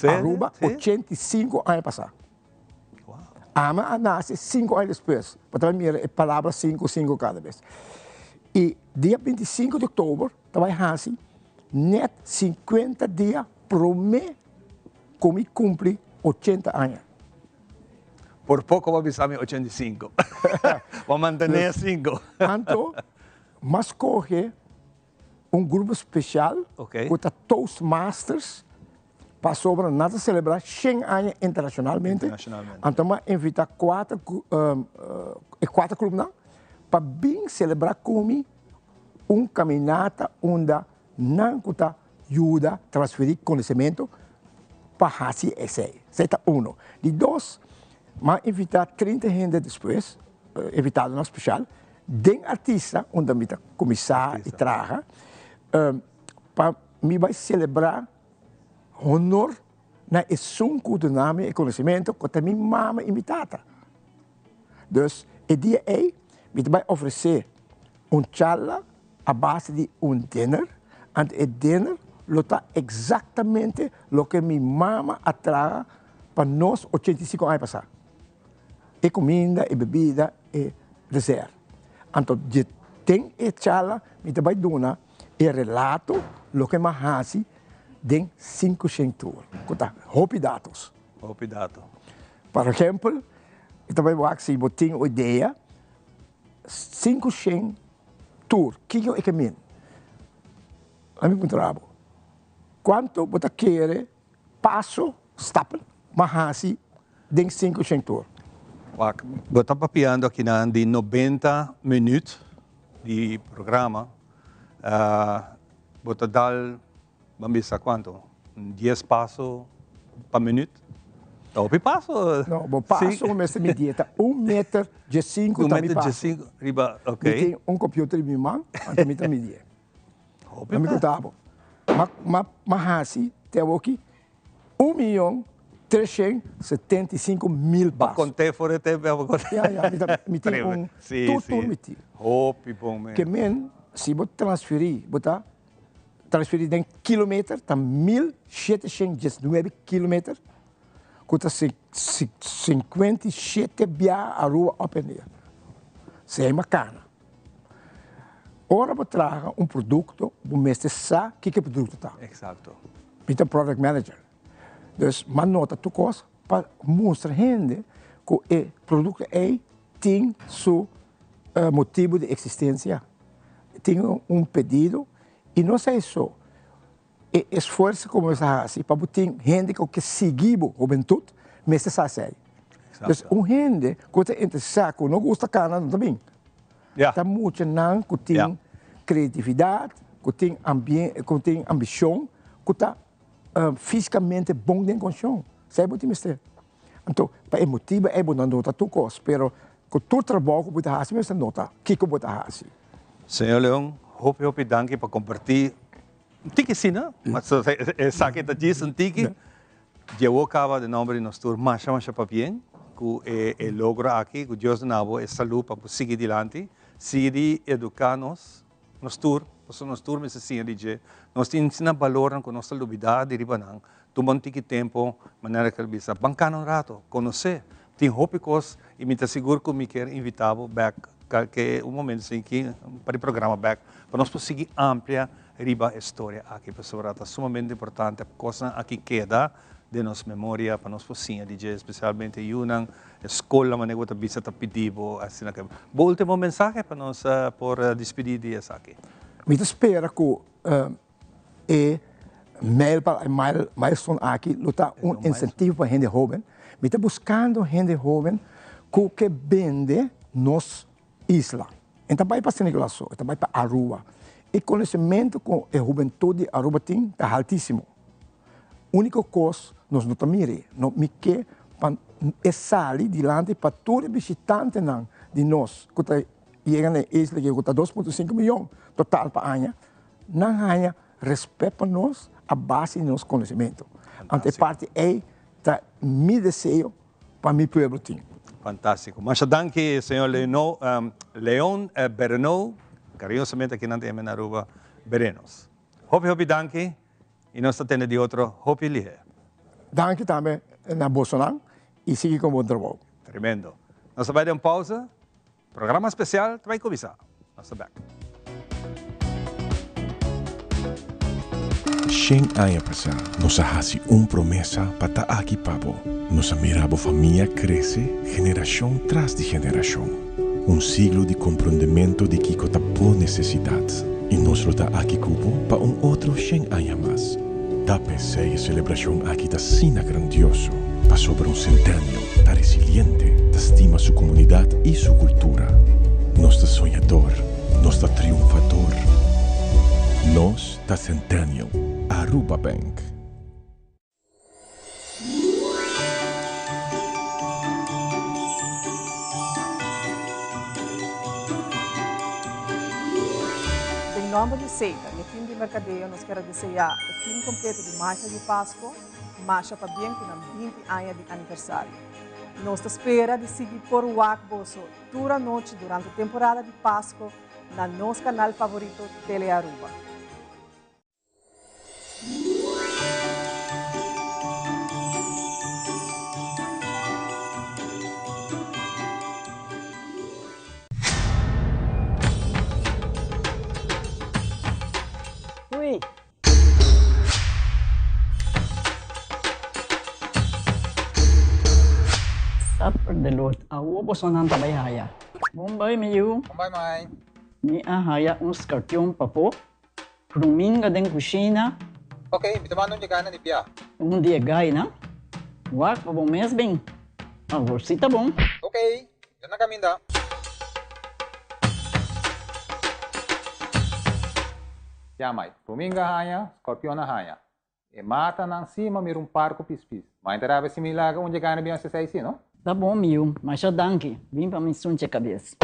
Aruba, 85 anos passar. Ama nasce 5 anos depois. Para mim, a palavra 5 cada vez. E dia 25 de outubro, estava assim, net 50 dias por mês, como cumpre 80 anos. Por pouco vou avisar 85. Vou manter 5. Então, mas corre grupo especial, Okay. com a Toastmasters, para sobre nada celebrar 100 anos internacionalmente. Então, invita 4 clubes para bem celebrar como caminhada onde não ajuda a transferir conhecimento para fazer esse. Isso é um. De 2, mas invitar 30 gente depois, invitado no especial, den artista, onde me começar e traga, para me vai celebrar honor na assunto do nome e conhecimento que a minha mama invitada. Dus, o dia me vai oferecer charla a base de dinner, e o dinner lota exatamente o que minha mama atraga para nós 85 anos passar. E comida, e bebida, e dessert. Então, tem a charla, me vai dar e relato o que mais faz de 500 hopi dados. Hopi dados. Por exemplo, eu também vou dizer, eu tenho uma ideia, 500 tour, que eu caminho. A mim trabalho. Quanto você quer, passo, stapel, mas faz de 500 tour. Eu estava papiando aqui de 90 minutos de programa. Você dá, vamos ver quanto? 10 passos por minuto? Está passo? Não, o passo é a minha dieta. 1 metro de 5 também passo. 1 metro de 5, riba, ok. Eu tenho computer em minha mão, também está minha dieta. Eu me contava. Mas assim, tem aqui 1.375.000 passos. Contei fora tempo. Me tem tudo. Hopi, bom mesmo. Que men, se você transferir em quilômetros, está 1.719 quilômetros, custa 57 via a rua open air. Isso é bacana. Ora, você traz produto, você sabe o que o produto está. Exato. Você é product manager. Então, mas nota tu coisa para mostrar gente que o produto tem seu motivo de existência. Tem pedido e não é só. Esforço como essa assim para ter gente que seguir a juventude, mas essa série. Então, gente que está interessado, que não gosta de cana também. Está muito não que tem criatividade, que tem ambição, que está fisicamente bom de condição. Sabe o que eu então, para emotivo é bom nota tu coisa, pero que tu trabalho que você faz, você nota o que você faz. Senhor Leão, hope danke para compartilhar. Tiki sim, não? Mas sabe que diz um tiki. Eu acabo de nome de nosso tour, mas para bem, que logro aqui, que Deus nos dá saúde para seguir adiante, seguir educar-nos, nosso tour, nosso tour, mas assim, nós temos um valor com nossa luvidade, ribanang, tomando tiki tempo, maneira que bisa, bancar um rato, conhecer, tem hopicos e me seguro que me quer invitar back, que momento assim que para o programa back, para nós conseguir amplia riba a história aqui, pessoal, é sumamente importante, coisa aqui queda de nossa memória para nós focinha, especialmente uma escola, mas negócio de visita pedido, assim que. O último mensagem para nós por despedir de aqui. Me espera que milestone aqui luta incentivo para gente jovem. Me está buscando gente jovem que vende nos isla. Então vai para Senegal, então vai para Aruba. E conhecimento com a juventude Aruba tem está altíssimo. Única coisa nós não mire, não me que é sair diante para todos os visitantes de nós que chegam na isla que está 2,5 milhões total para ano, não há respeito para nós a base de nosso conhecimento. Ante parte está meu desejo para meu povo tem. Fantástico. Mas danke, senhor Leon Bernou, carinhosamente aqui na TM Aruba, Berenos. Hopi danke. E nós estamos de outro, hopi lihe. Danke também na Bolsonaro e siga com o bom trabalho. Tremendo. Nós vai dar uma pausa. Programa especial vai começar. Nós back. Shen aya pasa, nos hace promesa para aquí pabo. Nos mirabo familia crece, generación tras de generación. Un siglo de comprendimiento de que por necesidad. Y nos lo da aquí cubo para un otro Shen aya más. Tape se celebración aquí da sina grandioso. Pa sobre un centenio, ta resiliente, ta estima su comunidad y su cultura. Nos da soñador, nos da triunfador. Nos da centennial. Aruba Bank. Em nome de Seita, e fim de mercadeio, nós queremos desejar o fim completo de Marcha de Páscoa, marcha para bem com 20 anos de aniversário. Nós espera de seguir por o Bosso toda a noite durante a temporada de Páscoa na nosso canal favorito Tele Aruba. Ui. Sa perdelot, awo po sonan tabayhaya. Bombay mayu. Bombay mai. Ni ahaya un skartyong papo. Kruming ka din kusina. Okay, bitaman nung jagana ni Pia. Un dia gay na. Wak pa bong mesbing. Agorsita bong. Okay, yan na kami da. Ya mai, Ruminga haya, Scorpion na haya. E mata nang cima mir parco pispis. Mas interava se milaga onde ganha bem essa saída, não? Tá bom, miu, mas já danke. Vim pra me sunte a cabeça.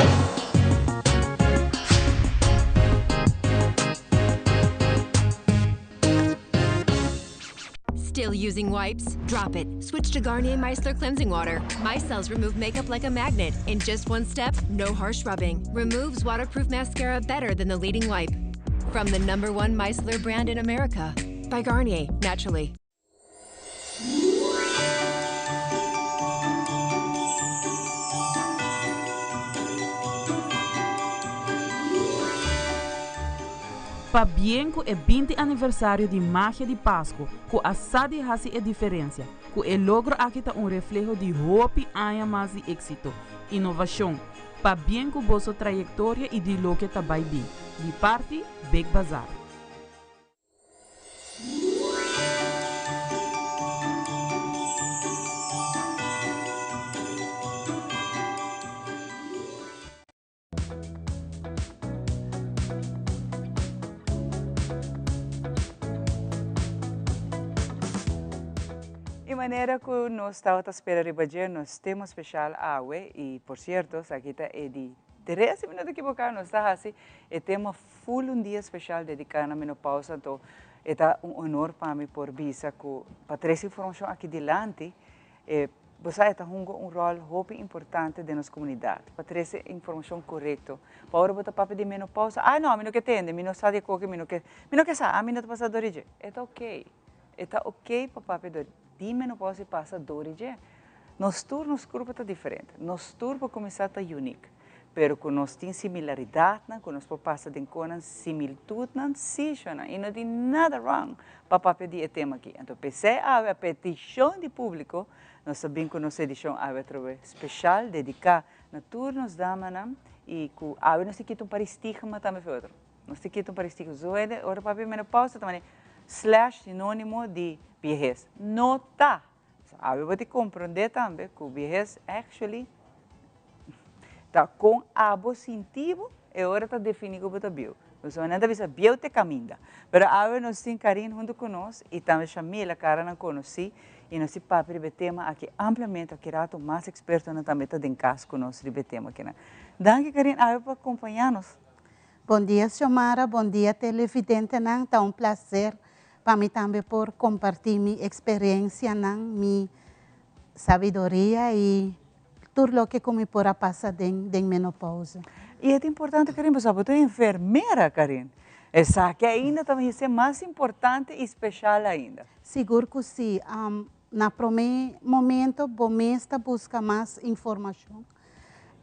Still using wipes? Drop it. Switch to Garnier Micellar Cleansing Water. Micelles remove makeup like a magnet. In just one step, no harsh rubbing. Removes waterproof mascara better than the leading wipe. From the #1 micellar brand in America. By Garnier, naturally. Pa bien ku e 20 aniversário de Magia de Páscoa, ku assadi hasi e diferença, ku e logro aqui tá reflejo de hope aya mais de éxito, inovação, pa bien ku bosso trajetória e de lo que tá vai bem, de parte Big Bazar. De maneira que nós estávamos a esperar ribadir, nós temos especial água e, por certo, aqui está de 13 minutos equivocado, nós está assim, e temos full dia especial dedicado à menopausa, então é honor para mim por visa que para trazer informação aqui delante, você está jogando rol muito importante da nossa comunidade, para trazer informação correta. Para agora você papo de menopausa, não, não que entende, não sabe o que, não que sabe, não passa dor de, é ok para papo de menopausa e passa dor de. Nosso corpo está diferente, nosso corpo começa a estar único, pero com nós tem similaridade, com nós passa de coisas similitude, e não tem nada wrong para papo de tema aqui. Então, pensei a petição de público, nós sabemos que nossa edição é especial, dedicada a turnos da manhã, e que nós quitamos para estigma também foi outro. Nós quitamos para estigma. Ora papo de menopausa também / sinônimo de vejez. Não está. Eu vou te compreender também que o vejez, actually, está com abo sentido e agora está definido como está bio. Você não deve saber bio te caminha. Mas agora nós temos carinho junto conosco e também chamei a cara não conheci e nós temos papo de tema aqui amplamente aqui rato mais experto na também está em casa conosco de tema aqui. Danke carinho agora para acompanhar-nos. Bom dia, Xiomara. Bom dia, televidente. Está um prazer para mim também por compartilhar minha experiência, minha sabedoria e tudo o que comi por a passar de menopausa. E é importante, Karin, você é enfermeira, Karin. Essa que ainda também é mais importante e especial ainda. Seguro que sim. na primeiro momento, bomesta busca mais informação.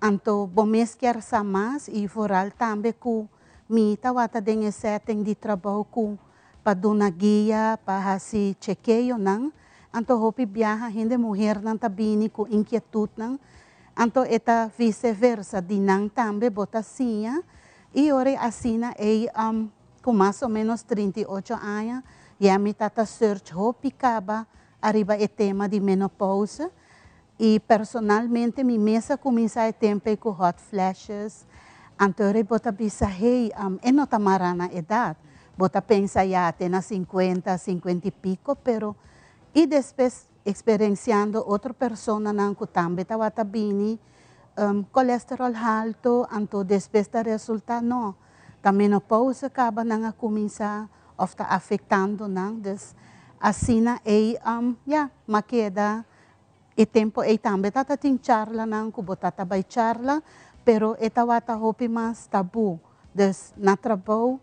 Então, bomesta quer saber mais e foral também com mita wata den setting de trabalho com para dar guia, para fazer chequeio, não. Então, hopi viaja gente mulher não tá bem com inquietude, não. Então, eta vice-versa, de não também bota sim. E ora assim, com mais ou menos 38 anos, e me tata search hopi caba arriba o tema de menopausa. E personalmente, minha mesa começa a tempo com hot flashes. Então, eu bota bisa, hey, não tá marana idade. Bota pensa já tem 50, 50 e pico, pero e depois experienciando outra pessoa não que também tá bem, colesterol alto, então depois da resultado não. A menopausa acaba não começar a estar afetando não, des assim ma queda e tempo e também tá tem charla não, que bota vai charla, pero eta wata hopi mas tabu, des na trabalho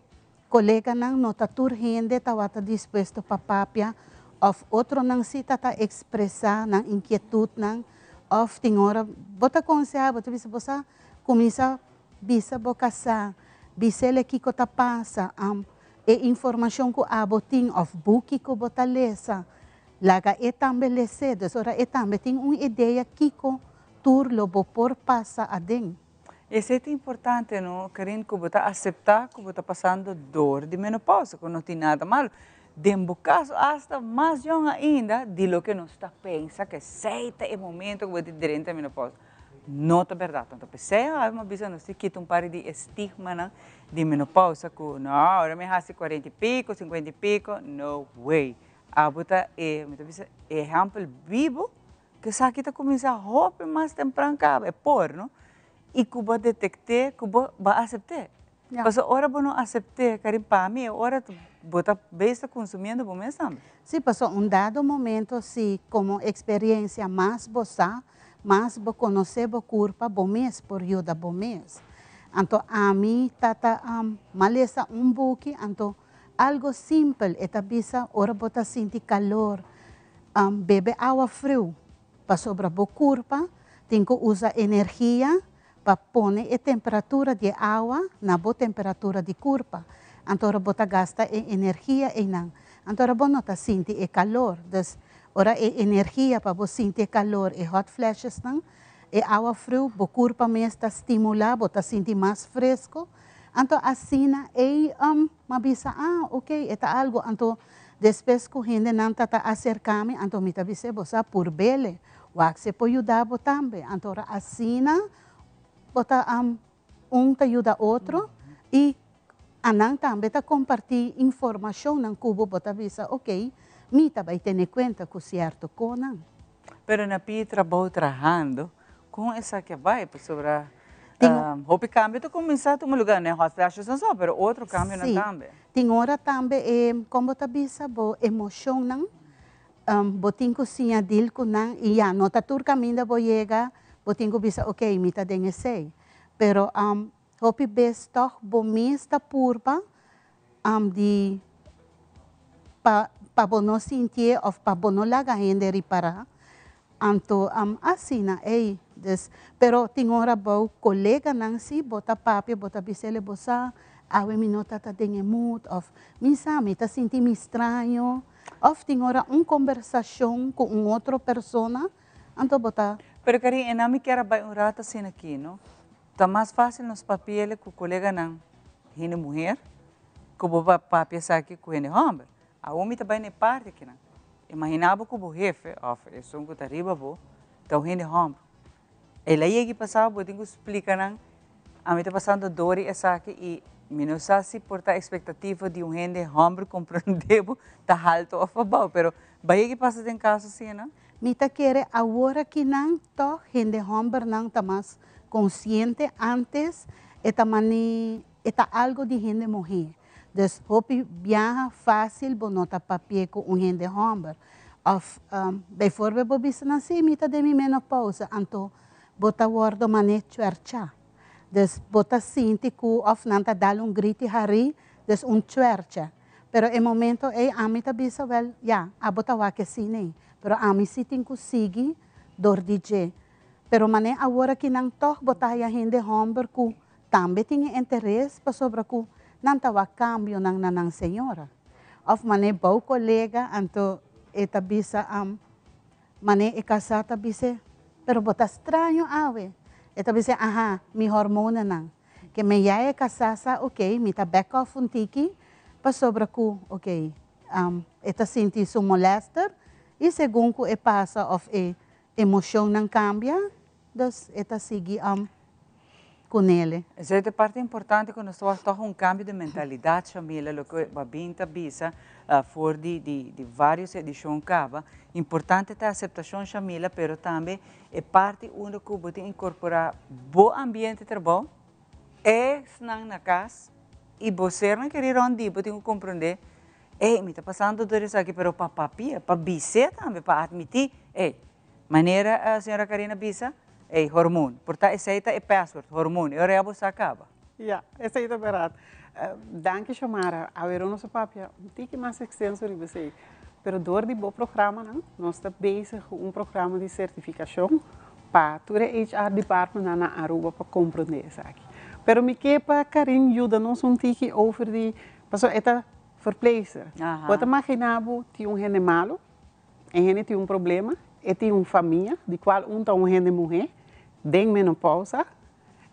colega não tá turhende tá wata disposto para papia of outro não se tá expressar na inquietude não of tem hora bota conselho bota bisa bosa começa bisa bocasa bisele que tá passa e informação que abotin of book que bota lesa laga e também lese des ora e também tem uma ideia que tur lo por passa a den. Isso é importante, não? Querendo que você aceitar que você está passando dor de menopausa, que não tem nada mal. Dentro do caso, hasta mais jovem ainda, de lo que nós está pensando, que aceita o momento que você tem direito à menopausa. Não é verdade. Então, pensei, uma vez nós quita par de estigma de menopausa, que não, agora me hace 40 e pico, 50 e pico, no way. Você é exemplo vivo, que essa aqui está começando a roupa mais temprano, é por, não? E que você detectar, que você vai aceitar. Mas a hora você não aceitar, carinho para mim, a hora você está consumindo por mês também. Sim, passou dado momento, se como experiência mais você conhecer o corpo bom mês, por ajuda bom mês. Então, a mim, tata, maleza book, então, algo simples, eta bisa, ora você sente calor, bebe água frio, para sobre o corpo, tem que usar energia, para pôr a temperatura de água na boa temperatura de corpo. Então, você gasta energia e não. Então, você não sente o calor. Então, ora a energia para você sentir calor e hot flashes, não? E água frio, o corpo mesmo está estimulado, você sente mais fresco. Então, assim, mabisa, ok, é algo. Então, depois que a gente não está acercando, então, me avisa, você por bele, você pode ajudar também. Então, assim, bota te ajuda outro e anang também tá compartilhar informação na cubo bota visa ok mita vai ter conta com certo conan. Pero na pi trabalho trabajando com essa que vai sobre hope cambio tu começar tu lugar né hot flashes não só pero outro cambio não também. Tem hora também como tá visa bo emoção não botin cozinha dil com não e já nota tur caminho bo chega botin ko bisa ok mita den sei pero hopi best toch bomista purpa de pa bono sentir of pa bono laga hende ripara anto assim na pero tem hora bo colega nang si bota papi bota bisele bosa awe minota ta den mood of misa mita senti me estranho of tem hora conversação com outra persona anto bota. Pero carinho, não me quero vai rato assim aqui, não? Tá mais fácil nos papéis com o colega não, hine mulher, que o papéis aqui com hine homem. A homem também nem parte aqui não. Imaginava que o jefe, é só que tá riba bo, então hine homem. Ele aí que passava, eu tenho que explicar não, a mim tá passando dor essa aqui e não sei se por a expectativa de hine homem compreendeu, tá alto ou baixo, pero vai que passa em caso assim, não? Mita quer agora que não to gente homem não tá mais consciente antes eta algo de gente mulher. Des hopi viaja fácil bonota papel com gente homem. Of bijvoorbeeld bobisa na si mita de mi menopausa anto bota wordo mane chuercha. Des bota sinti ku of nanta dal griti hari des chuercha. Pero em momento amita bisa well a bota wa que sine. Pero a mim se tem que seguir dor DJ. Pero mané agora que não toch botar a gente homem que também tem interesse para sobre que não tava cambio na senhora. Of mané bom colega anto eta bisa mané e casata bisa pero bota estranho ave. Eta bisa aha mi hormona não. Que me já é casasa, ok, me tá back off tiki para sobre que ok, eta senti su molester e segundo que passa of emoção não cambia, dus eta sigue com ele. Essa é a parte importante quando nós temos cambio de mentalidade, Shamila, o que a Binta bisa for de várias edições cava. Importante é a aceitação, Shamila, pero também é parte onde que você incorporar bom ambiente de trabalho, na casa, e você não querer onde você tem que compreender, me está passando tudo isso aqui, pero para papia, para biser também, para admitir, maneira a senhora Karina bisa, hormônio. Portanto, esse aí é password, hormônio. Eu reabo se acaba. Ja, esse aí é verdade. Danke, Shamara. A ver, nosso papel, um pouco mais extenso de você. Pero door die programa, nós estamos bezig com programa de certificação para todo o HR department na Aruba para compreender isso aqui. Pero me quepa, Karin, ajuda-nos pouco over die, passou, é verpleegster. Wat imaginar, tem gente malo, gente tem problema, e tem família, de qual tem gente mulher, tem menopausa,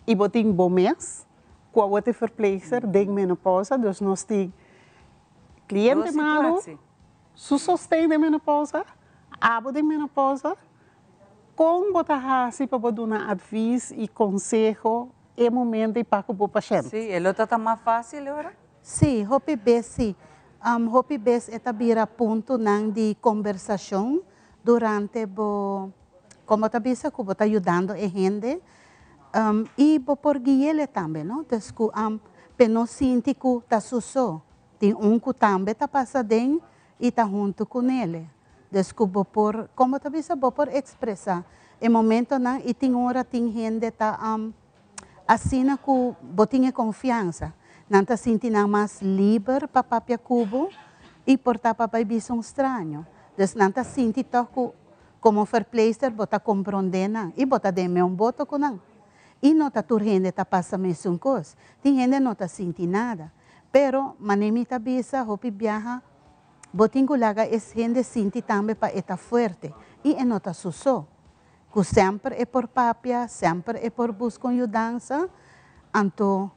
e tem bom mês, com a verpleegster, tem menopausa, dus nós temos cliente malo, su sostém de menopausa, abo de menopausa, com botar assim para dar advice e conselho e momento para o paciente. Sim, ele está mais fácil agora? Sim, hopi bes é tabira ponto nang de conversação durante como tá bisa que está ajudando a gente e por guiele também, não? Desco peno sinti que tá suso, tem que também tá passadem e tá junto com ele. Desculpa por como tá bisa por expressar. Em momento não e tem hora tem gente tá assina que botinha confiança. Não tá sentindo mais livre para papia cubo e portar papai bisa estranho. Dus não tá sentindo como verpleegster bota compreender não e bota de me boto com não. E não tá tur gente tá passa mesmo coisa. Tem gente não tá sentindo nada. Pero manemi tá bisa hopi viaja botinho laga es gente sente também para estar forte e não tá suso. Que sempre é por papia, sempre é por buscar ajudança. Então,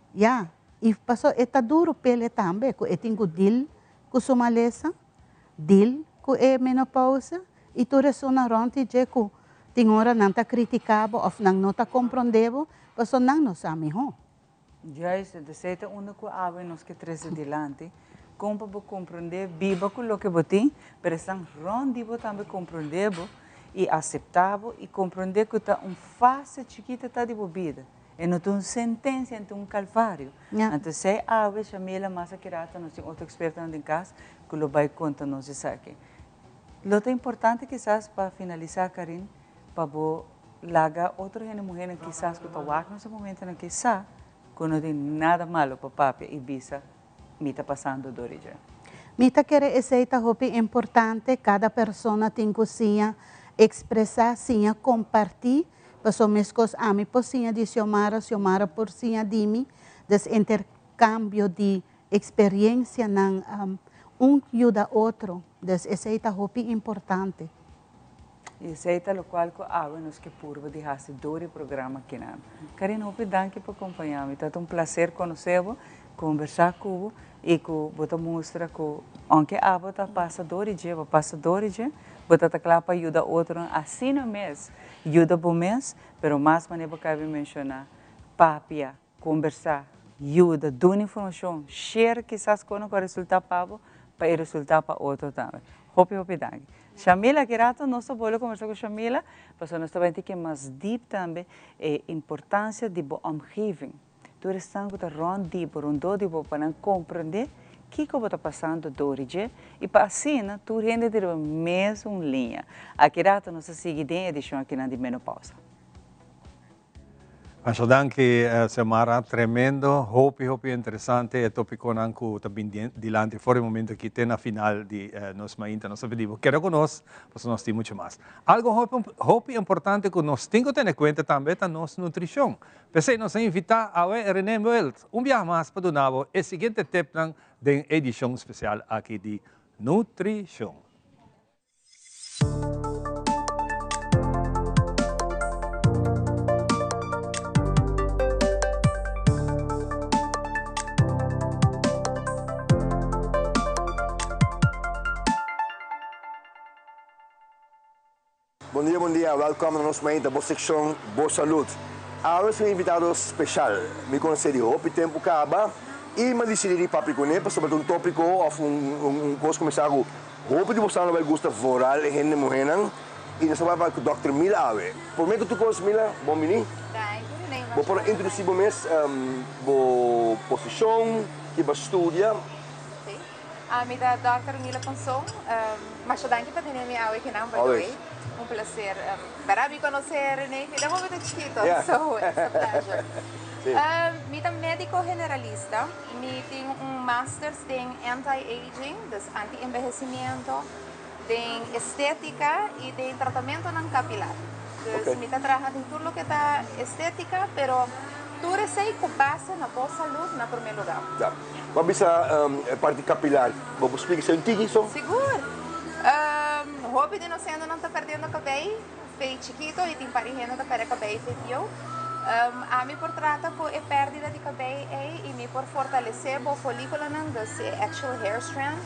e passou é duro pele também, que tem que deal com sua maleza, deal com a menopausa, e tu resona ronti je que tem hora não tá criticado ou não tá compreendendo, passou não sabe ho. Já é de certa único ave nos que traz adiante, como para compreender viva com o que botem, mas estão rondi também compreender e aceitável e compreender que está fase chiquita tá de bebida. E não tem sentença, não tem calvário. Então, se a ave chamela massa querata, nós temos outro experto em casa que lo vai contar nos isso aqui. Lo que é importante quizás para finalizar, Karin, para lagar outra mulher quizás que está aqui nesse momento em que sabe que não tem nada malo para papi e bisa me está passando do origem. Mita quer essa roupa importante, cada pessoa tem que expressar, sim, compartilhar, passou minhas coisas a mim por sim de Xiomara por sim de mim, desse intercâmbio de experiência não ajuda outro, desse essa roupa importante. E essa é o qual que nos que purva de fazer dois programas aqui não. Karina, roupa danke por acompanhar-me, tá prazer conhecer-vos, conversar com e que você mostra que aunque a bota passa dois dias, você está claro para ajudar outro assim no mês, ajuda bom mês, pero mais maneira que eu mencionar, papia, conversar, ajuda, dar informação, share quizás com o resultado para o resultado para outro também. Hope danke. Shamila, que rato nós vamos conversar com Shamila, mas nós também temos que mais deep também a importância de omgeving. Tu estás rondi por todo para compreender o que está passando do origem e para assim tu rende de mesma linha. Aqui rato nós seguimos a edição aqui na de menopausa. Acho danke, Samara, tremendo, hopi interessante e topico nanku tabin dilante fuori momento que tem na final de nos mainta nos pedido. Quero que nós, pues nós tem muito mais. Algo hopi importante que nós temos que ter em conta também é a nossa nutrição. Pensei nos invitar a René Welt, dia mais para donavo e seguinte tema da edição especial aqui de nutrição. Bom dia, welcome na nossa main da boa secção Boa Saúde. Agora sou invitado especial, me conheci de Hopi Tempo Caba e me decidi de papiconepa sobre um tópico ou coisa começar com Hopi de Boston vai gostar voral e gente morrenan e nessa vai com o Dr. Mila Awe. Por mim que tu conheces Mila, bom menino? Vou por introduzir bom mês, boa posição, que vai estudar. Me da Dr. Mila Consong, mas eu danke para ter me Awe que não by the way. Un placer. Para me conocer, René, me da muito chiquito, so it's a pleasure. Me da médico generalista, me tenho master's em anti-aging, anti-envejecimiento, em estética e em tratamento não capilar. Então, me da trabalhando em tudo que está estética, pero tudo sei com base na boa saúde, na primeiro lugar. Já. Vamos a parte capilar. Vamos explicar um pouquinho isso? Seguro. Hopi de nós ainda não está perdendo cabelo, bem chiquito e tem parijeno da perde cabelo feio. A mim por trata por a perda de cabelo e me por fortalecer o folículo não desse actual hair strand.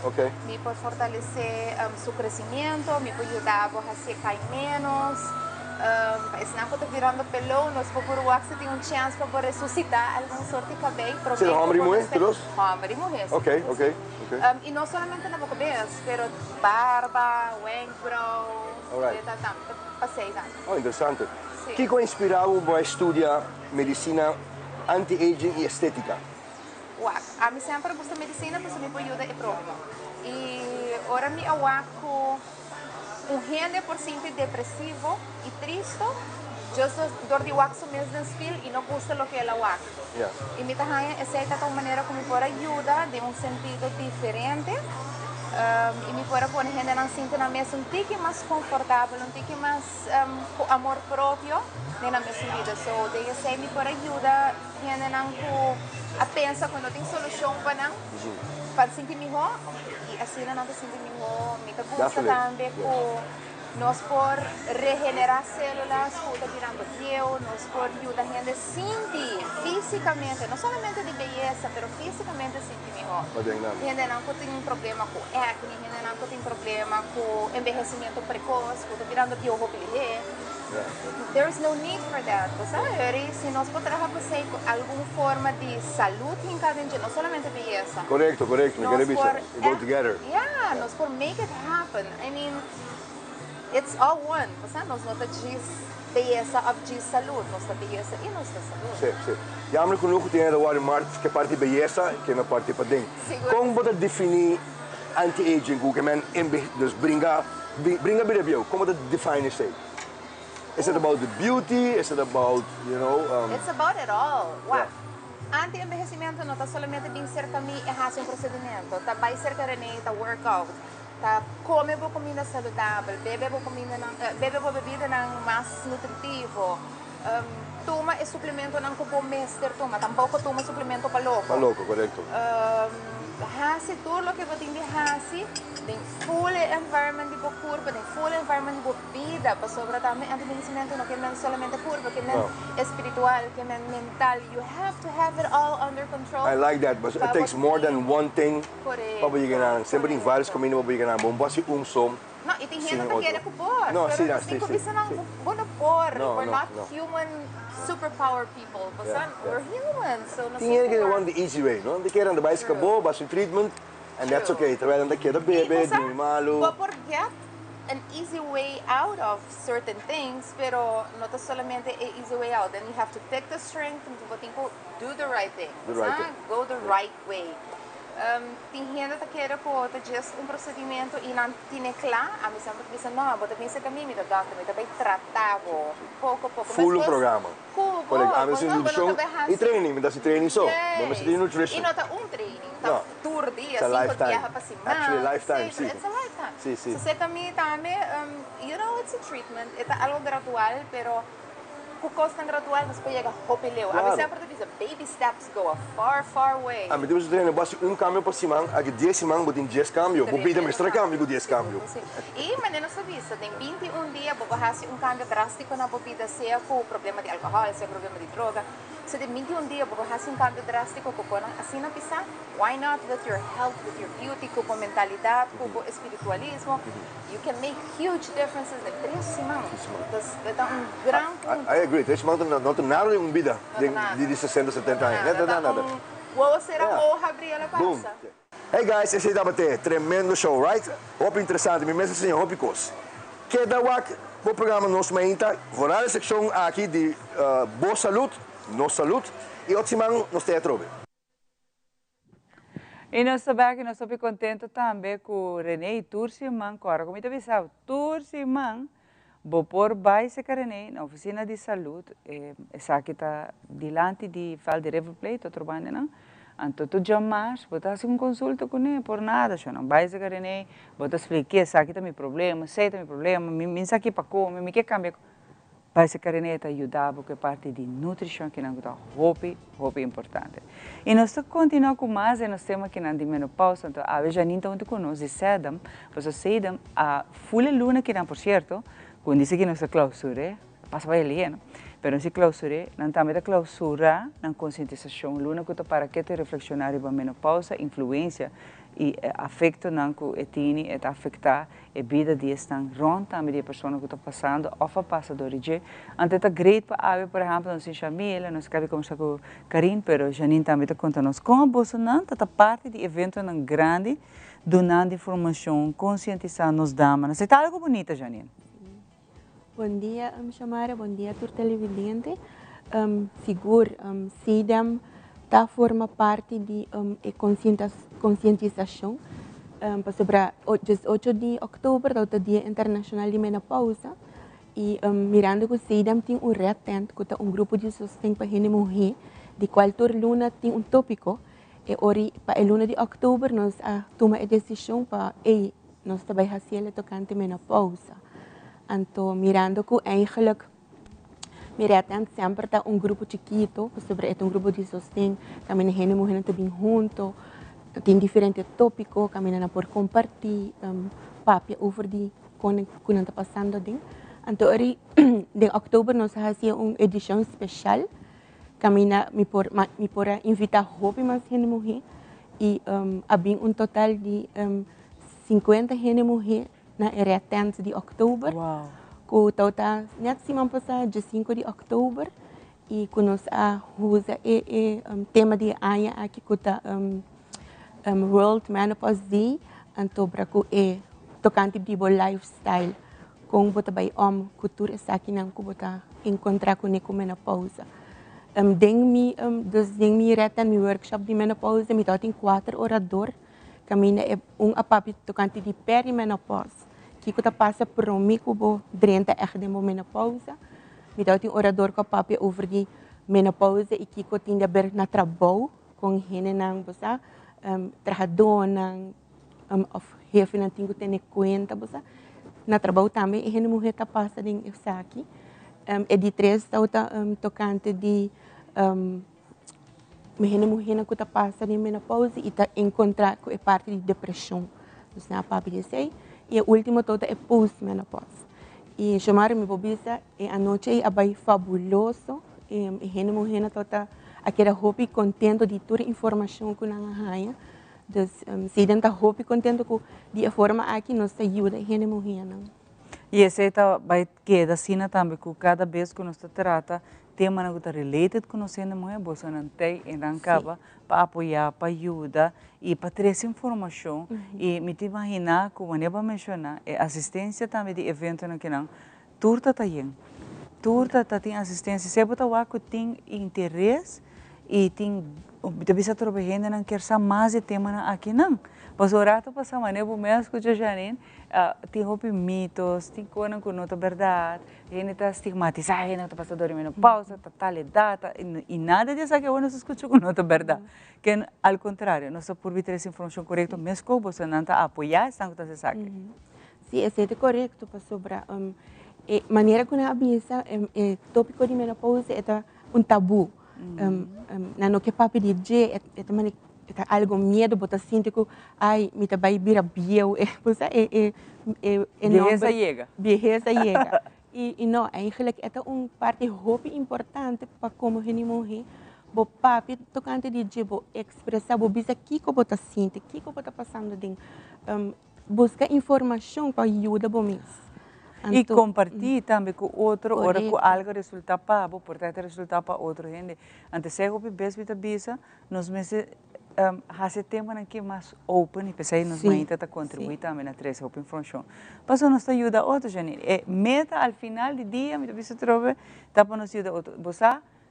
Me por fortalecer seu crescimento, me por ajudar a secar menos. Senão quando virando pelão, nós por você tem chance para ressuscitar algum sorte de cabelo. Sim, homem e mulher, todos? Homem e mulher. Ok. E não somente na boca, pero barba, wenkbrau, passei. Oh, interessante. O que inspirou para estudar medicina anti-aging e estética? A mim sempre gosto de medicina, porque me ajuda e próprio. E agora me awaco gente por sempre depressivo e triste. Eu dor de wax mesmo desfile e não gosto do que ela wax. E me tahanha essa é a maneira como me pode ajudar de sentido diferente. E me pode pôr gente não sinta na mesa tique mais confortável, tique mais com amor próprio na minha vida. So, daí essa me pode ajudar gente não a pensar quando tem solução para sentir melhor e assim não se sentir melhor. Me gusta também com nós por regenerar células, puta virando viejo, nós por ajudar a gente a sentir fisicamente, não somente de beleza, mas fisicamente sentir melhor. Gente não tem problema com acne, gente não tem problema com envelhecimento precoce, puta virando viejo pele. There is no need for that, sabe? Se nós podemos fazer alguma forma de saúde em cada dia, não somente beleza. Correcto, me quero dizer, go together. Yeah, nós por make it happen. I mean, it's all one, nós não temos beleza de saúde, nós temos beleza e nós temos saúde. Sim. E a minha conosco tem a Walmart, que é parte de beleza, que é na parte para dentro. Como você define anti-aging, o que dus bringa bem, como você define isso? Is it about the beauty? Is it about, It's about it all. Wow. Anti-envejecimento não está somente bem cerca de mim e fazer procedimento. Está bem cerca de mim, está workout. Está comer boa comida saudável, beber boa bebida mais nutritivo. Toma e suplemento não com bom mestre toma. Tampouco toma suplemento para louco. Para louco, correto. Hasi tudo o que você tem de hasi, tem full environment de curva, tem full environment de vida, para sobre também anti-envelhecimento não que não somente curva, que não espiritual, que não mental. You have to have it all under control. I like that, but it takes more than one thing para você sempre tem vários caminhos para você bom basta som. Não, e tem gente que quer cobrar. Não, sim. We're not human superpower people. We're humans. So tem gente que want the easy way, não? De quer andar mais acabou, basta treatment, and that's okay. Trabalhando daqui da bebê, de malo. But forget an easy way out of certain things, pero no es solamente an easy way out. Then you have to pick the strength and do the right thing. Go the right way. tem gente que quer que just um procedimento e não tem claro, a mim sempre diz não, você pensa que a mim me dá doctor, me também tratava pouco. Full um programa. A mim introdução e training, me dá training só. Vamos ter nutrition. E não tá training, tá tour dia, 5 dias para cima. Actually lifetime, sim. It's a lifetime. Sim, sim. So você também também, you know, it's a treatment, é algo gradual, pero com custo gradual mas pode chegar hope leu. A mim sempre diz, baby steps go a far way. A mim temos treino, basta cambio para cima, aqui 10 semanas botem 10 cambio, vou pedir mais 3 cambio com 10 cambio. E mas não sabia, tem 21 dias, vou fazer cambio drástico na bebida, seja com problema de álcool, seja problema de droga. So tem 21 dias, vou fazer cambio drástico com assim na pisa. Why not with your health, with your beauty, com mentalidade, com espiritualismo? You can make huge differences in 3 semanas. Então grande ponto. I agree, 3 semanas não tem nada em vida de 60, 70 anos. Nada. Vou ser a honra abrir a passa. Hey guys, esse é tremendo show, right? Hope interessante, me mesmo senhor, hope cos. Queda wak, o programa nosso mainta, horário seção aqui de boa saúde, nossa saúde, e outro semana nós temos trobe. E nós sabemos que nós estamos contentes também com o René e Turciman, agora como eu avisava, Turciman, vou pôr base com René na oficina de saúde, essa aqui está diante de Val de River Plate, outro bando, não? Então, tu jamais, vou fazer uma consulta com ele, por nada, eu não vai ser René, vou te explicar, essa aqui está meu problema, sei está meu problema, me aqui para comer, me quer cambiar. Vai ser René te ajudar, porque parte de nutrição que não está roupa importante. E nós continuamos com mais, e nós temos que não de menopausa, então, a vez já nem tanto conosco, sedam, pois sedam, a full luna que não, por certo, quando diz que nós clausura, passa para ele, não? Pero se clausura, não também clausura na conscientização, luna que para que te reflexionar sobre a menopausa, influência e afeto não que tem e afetar a vida de estar rond também de pessoa que está passando ou passa do origem. Então é great para por exemplo, nós em família, nós queremos conversar com Karin, pero Janine também está contando como você não está parte de evento não grande, donando informação, conscientizando nos damas. Você está algo bonita, Janine? Bom dia, Chamara. Bom dia, tur televidente. Seguro, SIDAM forma parte de conscientização sobre 8 de outubro, o Dia Internacional de Menopausa. E mirando que o SIDAM tem reatento, que é grupo de sustento para a mulher, de qual toda luna tem tópico. E para a luna de outubro, nós tomamos a decisão para nós também fazer tocante menopausa. Então, mirando que eigenlijk, mirando sempre está grupo chiquito, sobre grupo de sostén, kami na gente mulher também junto, tem diferentes tópicos, kami na por compartilhar papel over de quando está passando ding. Então, em outubro nós fazemos uma edição especial, kami na me por invitar hobby mais gente mulher e abing total de 50 gente mulher na era 10 de outubro. Wow. Com total, net semana passada, dia 5 de outubro, e com nós usa o tema de ano aqui com o World Menopause Day, então para que tocante de lifestyle, com bota by cultura aqui não com bota encontrar com a menopausa. Deng mi retan mi workshop de menopausa, mi tem 4 oradores, caminha papi tocante de perimenopausa. Que passa por mim como durante a menopausa, me dá um orador que papi over de menopausa e que tem de ver na trabalho com gente não bosa trabalhador não of jefe não tem que ter conta bosa na trabalho também e gente mulher tá passa em isso aqui é de 3 tocante de gente mulher que tá passa em menopausa e tá encontrar com a parte de depressão, então na papi dizer e o último todo é post-menopause. E chamar me bobisa e a noite é bem fabuloso e gente mulher toda aquela hobby contento de toda informação que não ganha. Então, se dentro hobby contento com de forma aqui nos ajuda gente mulher não. E esse vai quedar assim também que cada vez que nós trata tema que está related com nós ainda mulher você não tem e não acaba para apoiar, para ajudar e para trazer informação e me te imaginar como eu vou mencionar assistência também de evento que não turta tá tem assistência se você tem interesse e tem bisa trabalhando não quer saber mais de tema aqui não. Mas o rato passa mané o mês que já Janine tem roupa mitos, tem coisa que não é verdade, a gente está estigmatizado, a gente está passando dormindo pausa, tá tal data e nada disso que eu não escuto que não é verdade. Que ao contrário, nós por vir essa informação correta, mesmo que você não está apoiar, está que você sabe. Sim, é correto para sobre maneira que nós avisa, tópico de menopausa é um tabu. Não que papi dizer é algo medo, botar sinto que ai me tá vai virar bio, Beleza chega. Beleza chega. E não, eigenlijk é uma parte muito importante para como a gente morre. Bo papi tocante de dizer, bo expressar, bo bisa que botar sinto, que botar passando de buscar informação para ajudar bo mês. E compartilhar também com outro, ora com algo resulta para, portanto resulta para outro gente. Antes se eu penso que bisa, nós meses esse tema aqui mais open e pensei nos mães está contribuir também na três open informação. Mas nós ajuda outro gente. E meta ao final do dia, me bisa trove, tá para nos ajudar outro. Você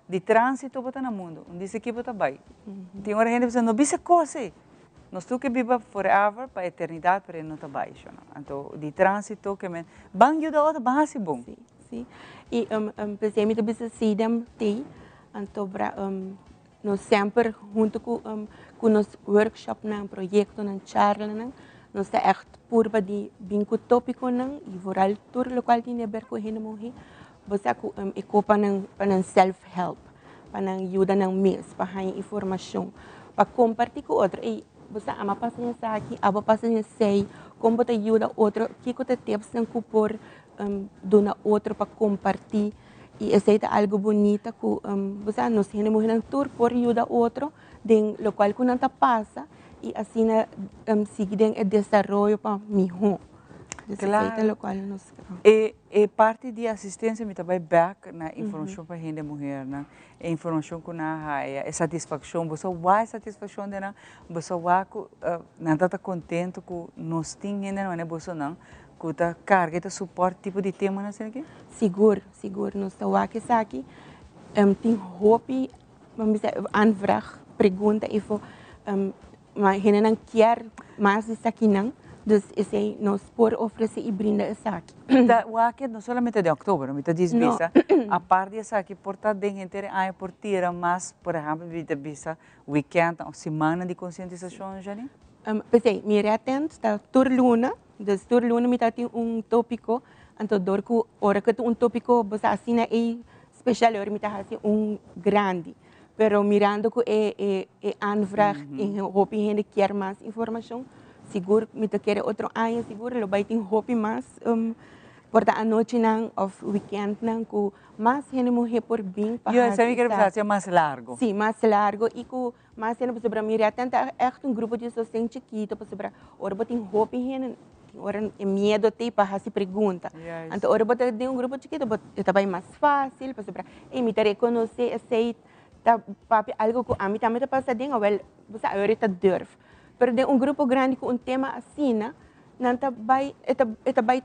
de trânsito bota no mundo, diz que bota vai. Tem hora gente pensa, não bisa coisa. Nós temos que viver forever, para a eternidade, para não estar baixo. Então, de trânsito, que me bang ajuda outro, bang assim bom. Sim. E pensei que bisa sidam tem, então nós sempre junto com nos workshop nang proyecto nang charla nang nós está echt purba de binco tópico nang e vooral tur local tinha ver com gente morrer você com ecopa nang para self help para ajuda nang mês para ganhar informação para compartilhar com outro e você ama passar aqui aba passar sei como você ajuda outro que que te tips nang kupor dona outro para compartilhar e esse é algo bonito que você nos gente morrer tour por ajudar outro den lo qual que não tá passa e assim seguir o desenvolvimento para melhor. Claro. Lo qual nos e parte de assistência me também back na informação para gente mulher na informação que na raia é satisfação você vai satisfação de na você vai não tá contente com nós tem ainda não é você não que tá carga tá suporte tipo de tema na aqui seguro nós tá aqui tem hope vamos dizer aanvraag pergunta if mas gente não quer mais isso aqui não. Dus esse nós por oferecer e brindar essa aqui. O aqui não somente de outubro, me diz bisa. A parte dessa aqui porta de gente aí por tira mas por exemplo de bisa weekend ou semana de conscientização já nem. Pensei, me atento está turluna, dus turluna me tem tópico, então dor que ora que tópico você assina é especial ora me tá assim grande. Pero mirando que é aanvraag em hope gente quer mais informação. Seguro, me quer outro ano, seguro, lo vai ter hope mais, porta a noite não, of weekend não, que mais gente morrer por bem. Eu sei que é mais largo. Sim, mais largo e que mais gente para mim atenta é grupo de sociedade chiquito para ora botar hope gente, ora é medo de para fazer pergunta. Então ora botar de grupo chiquito, é bem mais fácil para me reconhecer, aceitar, papi algo que a mim também passa dentro, well, você ahorita durf. Pero de grupo grande com tema assim, não vai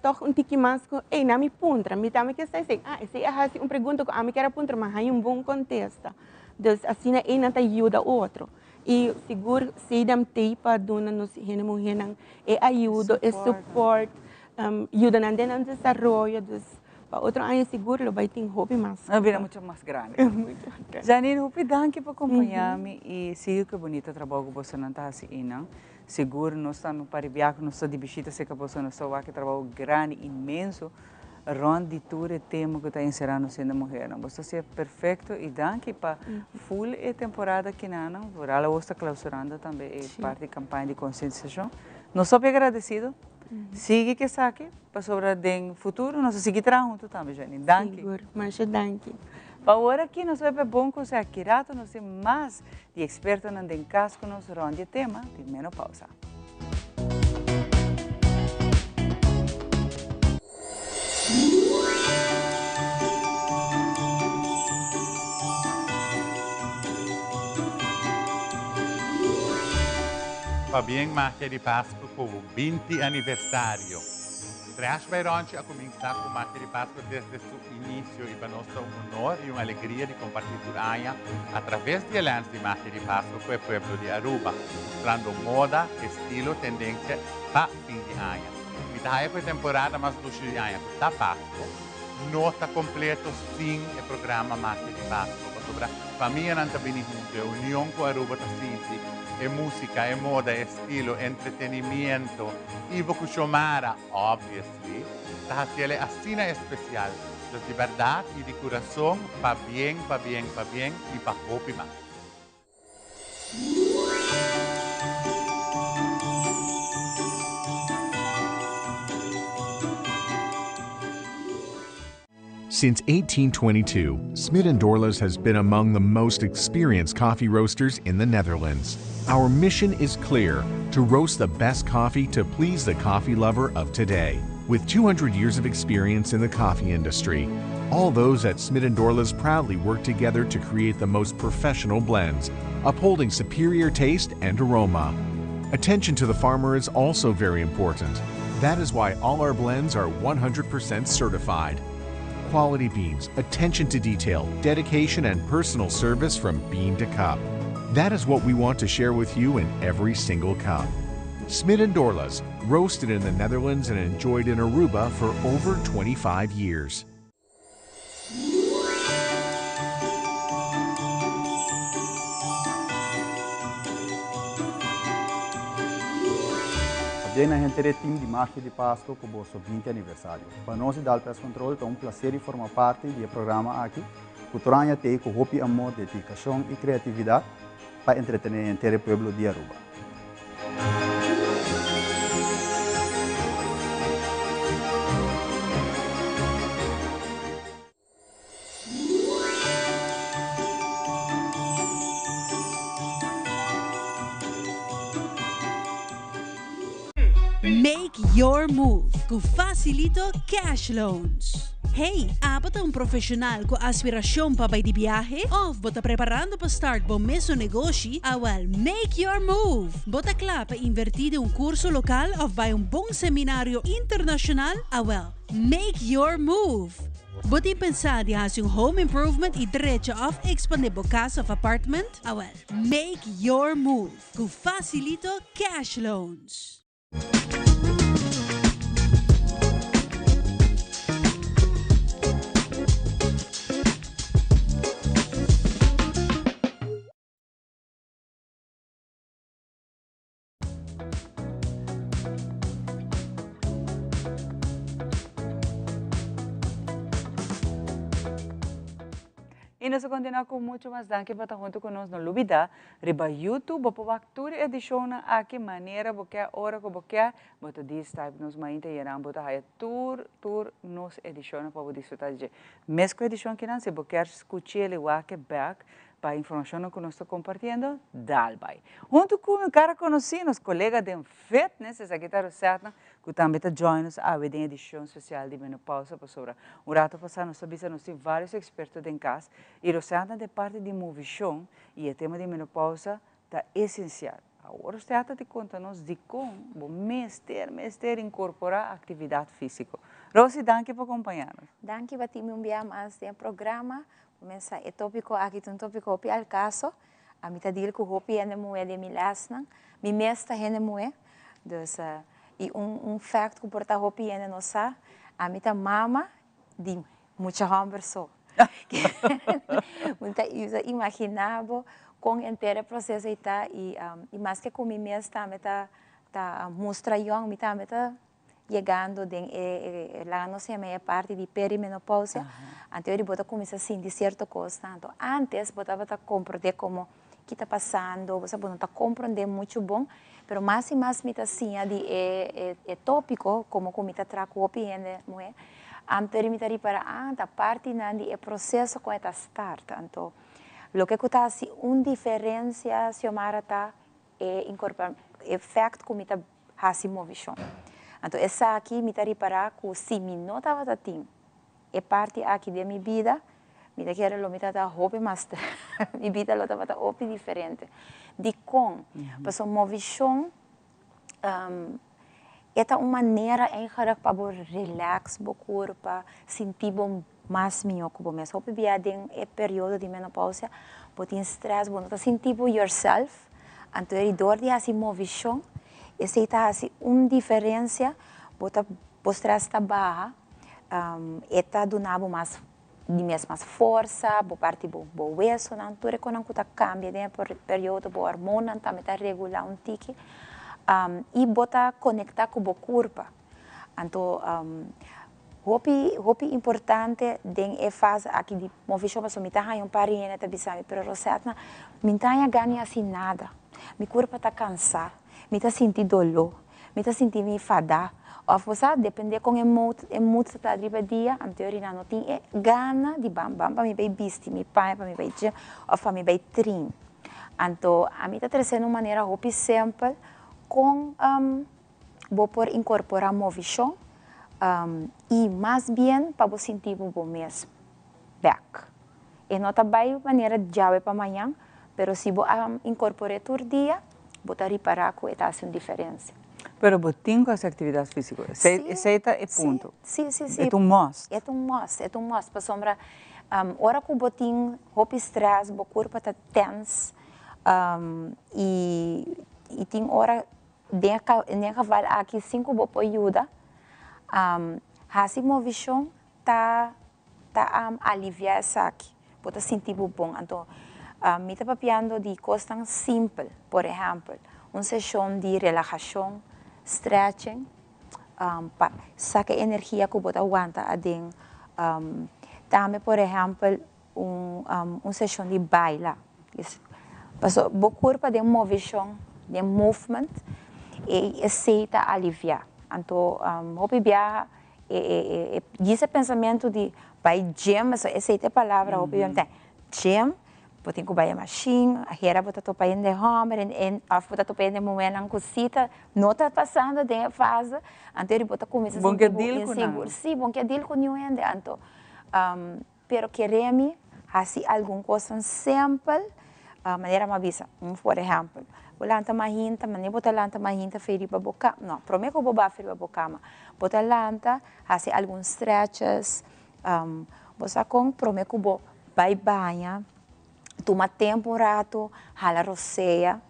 toch tiki mais que, na me puntra, me também que sei, esse é assim pergunta que a mim quer puntra, mas há bom contexto. Dus assim não te ajuda outro. E seguro se dam para dona nos gente mulher é ajuda, é suporte, ajuda na dentro do desenvolvimento. Para outro ano seguro vai ter hobby mais. Vira muito mais grande. Janine, hobby danke por acompanhar-me e siga que bonito trabalho que você não está assim, não? Seguro nós estamos para viajar, nós estamos de bichita, sei que você não está que trabalho grande, imenso, ronde de tudo o tema que está encerrando sendo mulher, não? Você é perfeito e danke para full e temporada que não, por ela está clausurando também é parte da campanha de conscientização. Nós somos agradecidos. Siga que saque para sobre o futuro, nós seguiremos juntos também, Janine. Danke. Seguro, mas danke. Para agora aqui, nós vamos ver bom que você aqui rato, nós temos mais de expertos no casco, nós ronde tema de menopausa. Va bien Magia di Pasqua con il 20 anniversario. Trash Baironchi a começar com Máquia de Páscoa desde seu início e para nós é um honor e uma alegria de compartilhar Turaya através de eventos de Máquia de Páscoa com o povo de Aruba, mostrando moda, estilo, tendência para fim de ano. E daí foi temporada mais do de ano, com a Páscoa, não está completo sem o programa Máquia de Páscoa, sobre a família não está bem junto, a união com Aruba está simples, é música, é moda, é estilo, é entretenimento. Ivo Kuchomara, obviously, está haciendo a cena especial de verdad y de corazón, para bien, para bien, para bien y para hope más. Since 1822, Smit & Dorlas has been among the most experienced coffee roasters in the Netherlands. Our mission is clear: to roast the best coffee to please the coffee lover of today. With 200 years of experience in the coffee industry, all those at Smit & Dorlas proudly work together to create the most professional blends, upholding superior taste and aroma. Attention to the farmer is also very important. That is why all our blends are 100% certified. Quality beans, attention to detail, dedication, and personal service from bean to cup. That is what we want to share with you in every single cup. Smit & Dorlas, roasted in the Netherlands and enjoyed in Aruba for over 25 years. Bem, a gente é time de Máquia de Páscoa com o nosso 20 aniversário. Para nós da Alpes Control, é um prazer de formar parte do programa aqui. O Turaya tem com hobby, amor, dedicação e criatividade para entreter o inteiro povo de Aruba. Make your move com Facilito Cash Loans. Hey, bota um profissional com aspiração para ir de viagem ou bota preparando para start bom mesmo negócio? Well, make your move. Bota claro para invertir em curso local ou vai bom seminário internacional? Well, make your move. Bota pensar em fazer home improvement e direito of expandir a casa ou apartment? Well, make your move com Facilito Cash Loans. E nós continuamos com muito mais danke para estar junto conosco no Lubida, riba YouTube, para o edição aqui maneira, porque hora que porque, bota diz type nos mainta e não bota aí tour nos edição para desfrutar de. Mesmo edição que não se porque escutar ele wake back para a informação que nós estamos compartilhando, dalbai. Junto com um cara conhecido, os colegas de fitness, essa aqui está certa, que também está join-nos a ver a edição especial de menopausa, para sobre um rato passado, nós sabemos que vários expertos em casa, e o certo de parte de movição e o tema de menopausa está essencial. Agora, o certo de conta-nos de como mestre incorporar atividade física. Rosi, danke por acompanhar-nos. Danke por me enviar mais de programa. Começa o tópico aqui, um tópico hopi al caso. A mim tá dizendo que o hopi é moe de milasna, mi mesta é moe. Dus e fact que porta hopi é nossa, a mim tá mama de muita conversa. Muita usa imaginável com inteiro processo e mais que com mi mesta, me tá mostra young, me tá chegando lá não sei a parte de perimenopausa, então eu bota começa a sentir certa coisa, tanto antes botava a compreender como que está passando, você não está compreendendo muito bom, mas mais e mais me está assim de tópico como me está trago opinião, moe, então me está para a parte de processo com esta start, então o que está assim diferença se o mara está incorporar efeito como está assim movição. Então, essa aqui me está reparando que se me não estava assim, é parte aqui da minha vida, me está querendo me está hobby mas minha vida ela estava hobby diferente. De com, passou uma visão esta uma maneira eigenlijk para relax o corpo, sentir mais melhor com você. Hope bia den é período de menopausa, botin stress, bom, tá sentir yourself, então ele dor de assim movição, e se tá assim diferença, bota o stress tá barra, eta do nabo mais de mesma força, bo parte bo hueso, não tudo quando tá cambia de período, bo hormona também tá regular tique, e bota conectar com o corpo, então hopi importante den é fase aqui de movição, mas me tá um parinha tá bisami, pero roseta, me tá ganha assim nada, meu corpo tá cansado, me tá sentindo dolor, me tá sentindo enfadar. Of você depende com o mood está driba dia, am teoria não tem gana de bam para me vai bisti, me pai para me vai dia, ou para me vai trin. Então a mim está trazendo uma maneira hopi simple com vou por incorporar movição e mais bem para você sentir o mês back. E não tá bem maneira de jave para amanhã, mas se você incorporar todo dia, você reparar que está fazendo diferença. Pero botín com as atividades físicas, esse é ponto. Sim. É um must. É um must. Para sombra, hora que o botín, o estresse, o corpo está tenso, e tem hora, nem cavalo aqui, 5 bopo ajuda, assim movição tá aliviar essa aqui, pode sentir bom. Então, me está papiando de coisas tão simples, por exemplo, uma sessão de relaxação, stretching, para sacar energia que você aguanta adentro. Também, por exemplo, uma sessão de baile. O corpo tem movição, tem movimento, e aceita aliviar. Então, hoje viaja, esse pensamento de vai gym, essa é a palavra, obviamente, gym, tem que ir a machine, a hera bota topa in de hammer, en af bota topa in de momento ang cosita, não está passando de fase, então ele bota começa a sentir inseguro, sim, bom que deal com new ende, então, pero queremos assim alguma coisa simples, maneira mais visa, por exemplo, lanta mahinta, mas bota lanta mahinta ferir para boca, não, prometo que vou ferir para boca, mas bota lanta, assim alguns stretches, você com prometo que vou banha. Toma tempo um rato, hala roceia.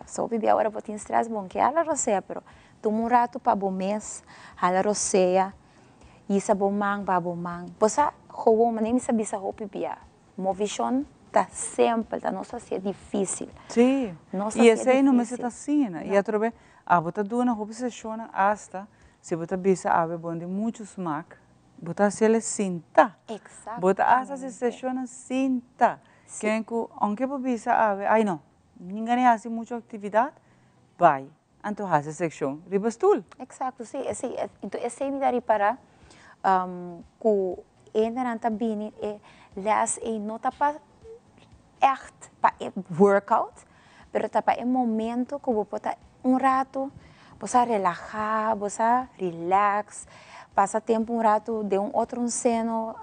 Só beber agora botin stress bom que hala roceia, pero toma um rato para bom mês, hala roceia, isa bom mang, babo mang. Posa hobo manem sa bisa hopi bia. Movision tá sempre, tá nossa se é difícil. Sim. E esse aí não me se tá assim, né? E a trobe, bota duna hopi sessiona hasta se bota bisa ave bom de muitos mac. Bota se ele sinta. Exato. Bota asa se sessiona sinta. Quem que aunque bisa ave, ai não, ninguém faz muita atividade, vai. Então faz a seção ribastul. Exato, sim. Então esse me dá para que ainda não tá bem, las não tá para echt para workout, pero tá para momento que vou botar rato, você relaxar, você relax. Passa tempo rato de outro seno,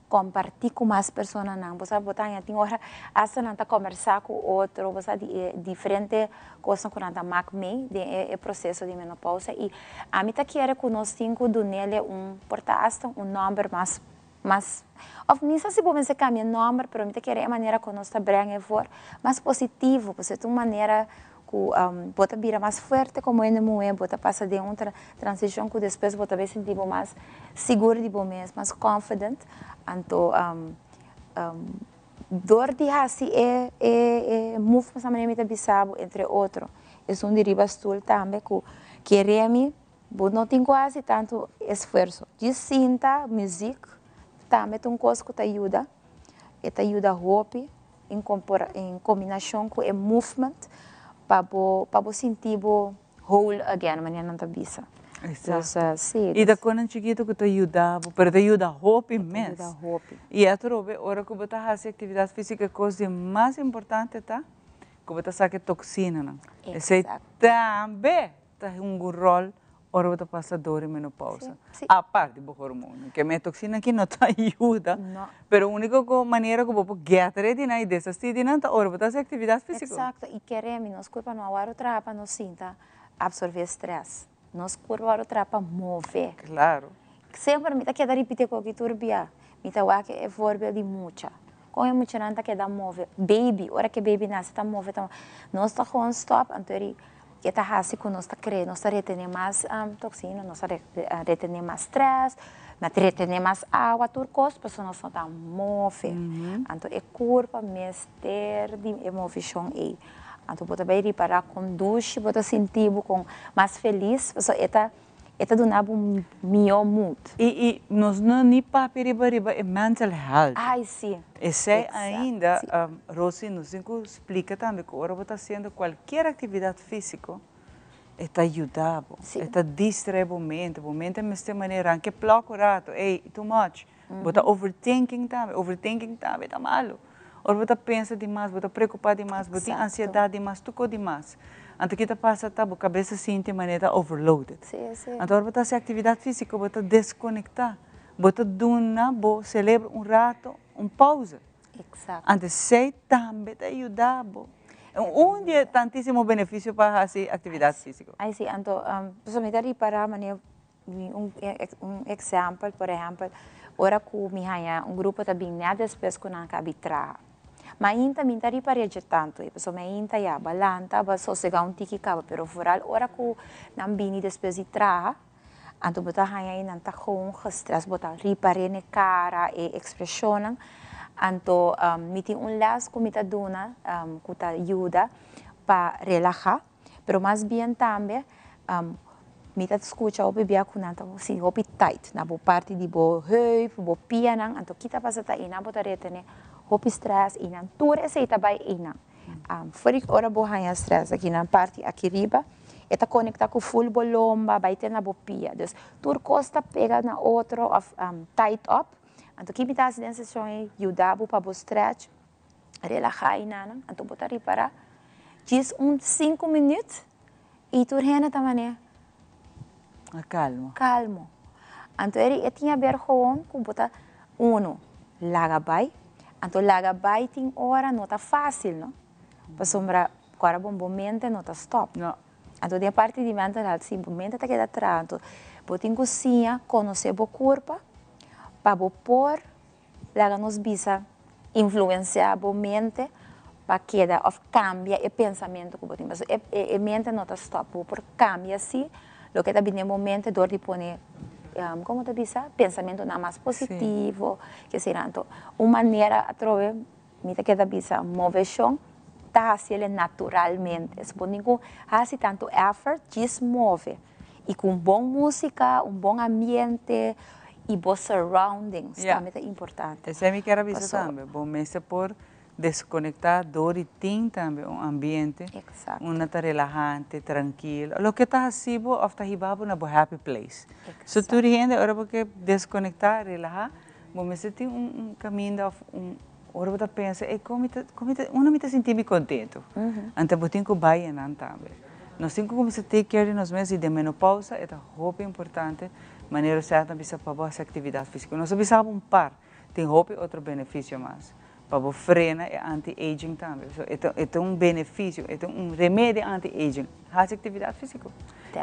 compartilhar com mais pessoas, não. Você botar tem hora, essa não tá conversar com outro, você diferente coisa que não tá macme, é processo de menopausa e a mim tá querer que nós cinco do nele portaste número mais of nem sei se vou pensar que meu número, pero mim tá querer a maneira que nós tá brincar for mais positivo, você tem uma maneira bota vira mais forte como é no momento, bota passa de outra transição que depois bota vai sentir mais seguro de bom mesmo, mais confident. Então, dor de raci é move essa maneira de bisabo entre outros. É um deriva estul também que queremos, não tem quase tanto esforço. De cinta, música, também tem coisa que te ajuda, a roupa em combinação com o movement. Para sentir whole again, mas não está bisa. Exato. E da quando chiquito que te ajudava, pero te ajuda roupa mesmo. E a trobe, hora que você faz atividade física, a coisa mais importante tá, que você saque toxina, não? Esse também tem rol, hora você passa dor e menopausa. A parte do hormônio, que a toxina aqui não te ajuda, pero a única maneira que você get ready na dessa cidade não tá hora você faz atividade física. Exato. E queremos, nós culpa no agora trapa, nos sinta. absorver estresse. Nos curva outra para mover. Claro. Sempre me tá queda repetir com que turbia. Me tá que é verbo de mucha. Com é mucha não tá queda mover. Baby, hora que baby nasce tá mover tá. Nós tá com stop, então que tá assim com nós tá crer, nós tá retener mais toxina, nós tá retener mais stress, nós retener mais água, turcos, pessoas nós tá mover. Então é corpo mester de emoção aí. Então bota bem reparar com duche, bota sentir com mais feliz, pessoa eta donava melhor mood. E nós não nem para riba é mental health. Ai, sim. Esse ainda, Rosi nos explica também que agora você está fazendo qualquer atividade física, está ajudando, está distraindo o mente é de maneira que placa o rato, too much. Você overthinking também está malo. Ou você pensa demais, você preocupa demais, você tem ansiedade demais, tu demais. Então, kita passa a cabeça sente maneira overloaded. Então, você faz atividade física, você desconectar. Você dona, você celebra rato, pausa. Exato. Então, sei também te ajudar. Dia tantíssimo benefício para fazer atividade física. Aí sim, então, pessoalmente para exemplo, por exemplo, ora que me hanya grupo também nada depois que não cabe trabalhar. Mas ainda me tari pareja tanto, e pessoa me ainda ya balanta, ba sossegar tiki caba, pero foral ora que não bini depois de trabalhar, então bota hanya aí não tá com stress, bota ripare ne cara e expressionan, então me tem las que me tá dona, que tá ajuda para relaxar, pero mais bem também me tá escuta o bebê com nanta se o tight na boa parte de boa heup, boa pianang, então kita passa tá ina bota retene hopi stress inang ture sa itabay inang. Farik ora bohanya stress aqui na parte aqui riba, eta conecta com full bolomba, baite na bopia. Dus tur costa pega na outro tight up. Então que me dá essa sensação aí, ajudava para o stretch, relaxar inang. Então botar para diz 5 minutos e tur rena também. Calmo. Calmo. Então ele tinha ver gewoon com botar lagabay. Então, laga baiting hora não está fácil, não? Para sombra, agora bom mente não está stop. Não. Então, de parte de mental health, sim, bom mente está queda atrás. Então, botem cozinha, conhecer o corpo, para pôr, laga nos bisa, influenciar a mente, para queda, of cambia o pensamento que botem. Mas a mente não está stop, por cambia assim, o que está bem no momento, dor de pôr como te diz, pensamento nada mais positivo, que será então uma maneira a través me te queda bisa moveção tá fazendo naturalmente, supondo que tanto effort diz move e com boa música, bom ambiente e bons surroundings também é importante. Esse é me quero avisar também, bom mês por desconectar dor e tem também ambiente, tá relajante, tranquilo. O que está assim, ofta hibabo na happy place. Se tu riende, ora porque desconectar, relajar, bom mês tem caminho ora você pensa, me tá sentindo contento. Então botem que vai não também. Nós temos que começar a take care de nós mesmos e de menopausa é muito importante, maneira certa bisa para essa atividade física. Nós precisamos par, tem outro benefício mais. Para frenar é anti-aging também. É benefício, é remédio anti-aging. Faz atividade física.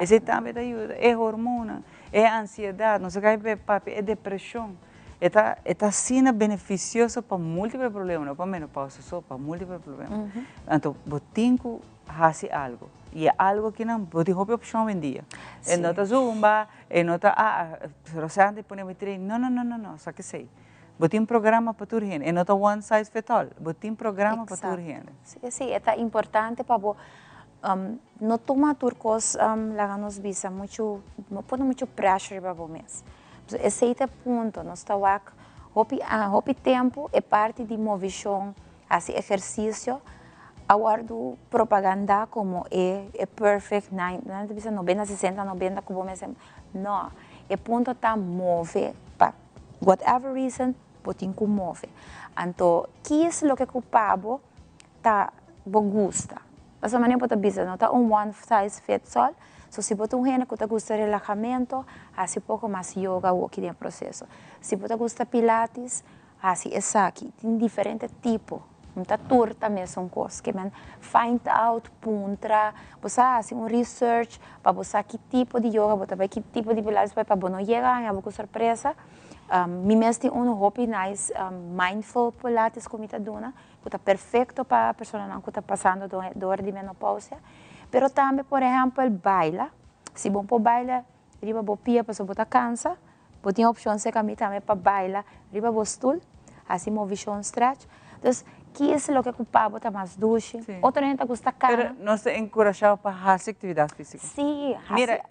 Esse também ajuda. É hormona, é ansiedade, não sei o que é depressão. É sina beneficioso para múltiplos problemas, não para menopausa só, para múltiplos problemas. Então, tem que fazer algo. E é algo que não tem opção hoje em dia. É nota zumba, é nota, você anda disponible treino. Não, só que sei. Botem programa para tu gente, não é one size fit all. Botem programa para tu gente. Sim, é importante para não tomar turcos lá nos bisa muito, não pôr muito pressure para o mês. Esse é o ponto, nós estamos hopi tempo é parte de movição, esse exercício, agora do propaganda como é perfect, não é 90, 60, 90 como mês, não, é ponto tá mover para whatever reason botin que move. Então, que é o que o pabo tá gosta. Essa maneira pode dizer, não tá one size fits all. So, se botar gente que gosta de relaxamento, assim pouco mais yoga ou aqui dentro processo. Se você gosta de pilates, assim essa aqui tem diferentes tipos muita turta mesmo coisa que man find out puntra você assim research para você que tipo de yoga você vai que tipo de pilates para não chegar a uma surpresa me mesmo tem hobby nice mindful pilates como está dona que está perfeito para a pessoa não que está passando dor de menopausa pero também por exemplo baila se bom para baila riba bo pia para você cansa você tem a opção de caminhar também para bailar riba bo stool assim movição stretch então que é o que ocupava tá mais duche outra gente gosta cara pero nós encorajamos para fazer atividade física sim mira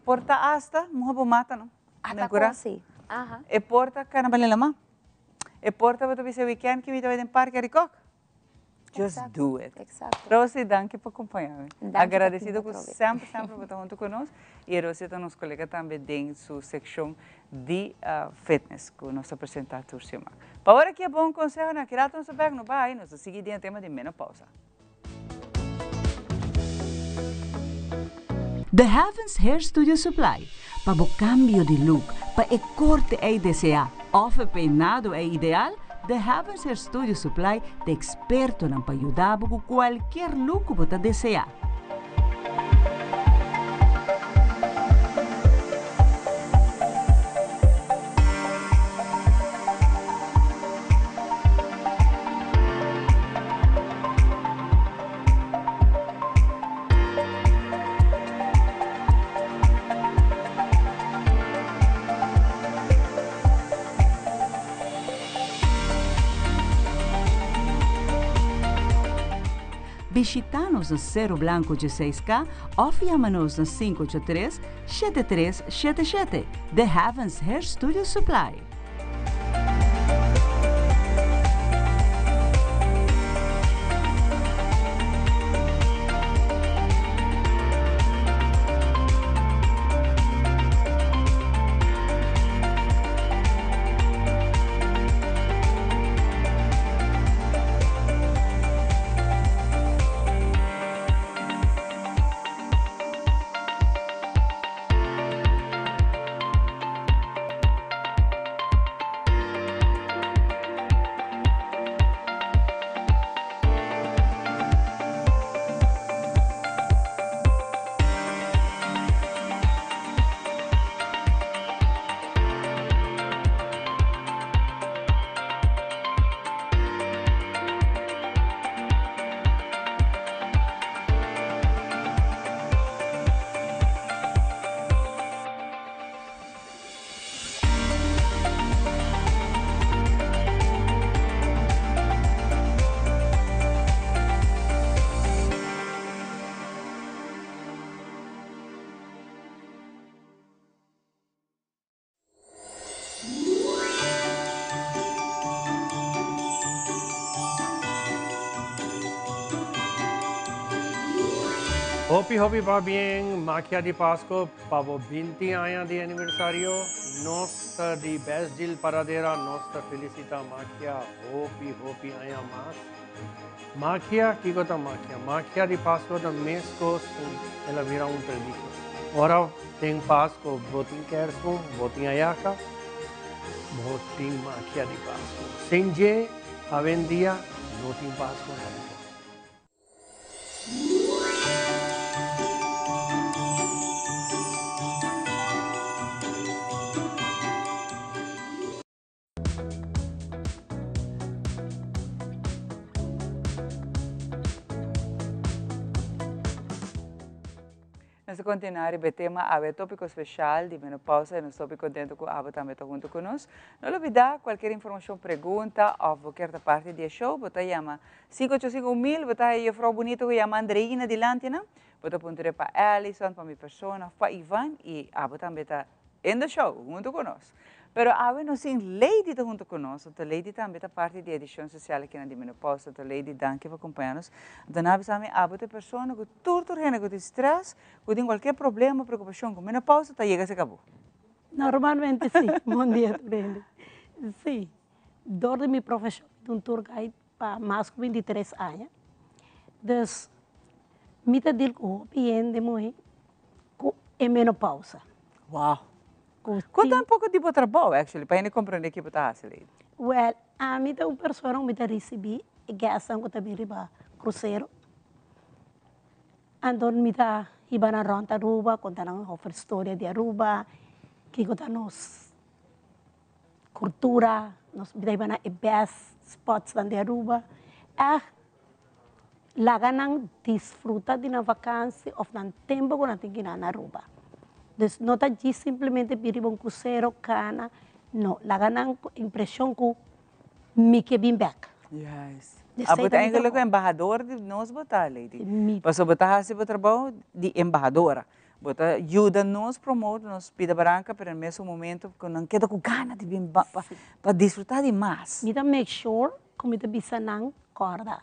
porta hasta morro mata não até sim porta cara vale lama porta para você weekend que me vai em parque Ricoc just do it. Rosi, danke por acompanhar. Agradecido por sempre estar junto conosco. E Rosi é nosso colega também em sua secção de fitness, que nós apresentamos a turma. Para agora que é bom conselho, na querata nosso pega no bai, nós seguimos o tema de menopausa. The Heavens Hair Studio Supply. Para o cambio de look, para o corte é desejar, ou o peinado é ideal, The Heavens Hair Studio Supply te experto para ajudar com qualquer look que você deseja. Visita-nos no Cerro Blanco 16K ou chama-nos no 583-7377. The Heavens Hair Studio Supply. Hopi va bien, Magia di Pasco, pavo 20 años de aniversario, nostra di best deal paradera, nostra felicita Magia, Hopi años más. Magia, ¿qué cosa Magia? Magia di Pasco da Mescos, ela vira tradición. Ahora tem Pasco, botin Kersco, botin Ayaka, botin Magia di Pasco. Senje, avendia, botin Pasco. Nós continuamos o tema, há tópico especial de menopausa e nós estamos contentes com a também junto conosco. Não olvidar qualquer informação, pergunta ou qualquer parte do show, você chama 585.000, você é a Frau Bonito que chama Andreina Dilante, você pode para Alison, para minha pessoa, para Ivan e a também está no show junto conosco. Pero agora nós temos Lady junto conosco, a Lady também está parte da edição social aqui na de menopausa, a Lady danke por acompanhar-nos. Então nós também a pessoa que tudo que tem estresse, que tem qualquer problema, preocupação com menopausa, tá chega a se acabou. Normalmente sim. Bom dia, Brenda. Sim. Dor de minha profissão de um tour guide para mais de 23 anos. Então, me deal com o cliente de mulher com a menopausa. Uau! Conta um pouco de trabalho, actually, para ele compreender que você está fazendo. Well, a mim uma pessoa me recebi gastan ko tabi riba cruzeiro. Andon mita iba na ronta Aruba, conta ng offer story de Aruba, que conta nos cultura, nos iba na best spots de Aruba. Laga nang disfruta de na vacância of ng tempo ko natin na Aruba. Dus não está de simplesmente vir um cruzeiro, cana, não. Laga nang impressão ko, me que bem back. Yes. Abot ang gulo ko, embahador de nós botar, lady. Paso botar hasi po trabalho de embahadora. Bota ajuda nos promote, nos pida branca, pero no mesmo momento, que não queda com gana de bem para desfrutar de mais. Mita make sure, como mita bisa nang corda.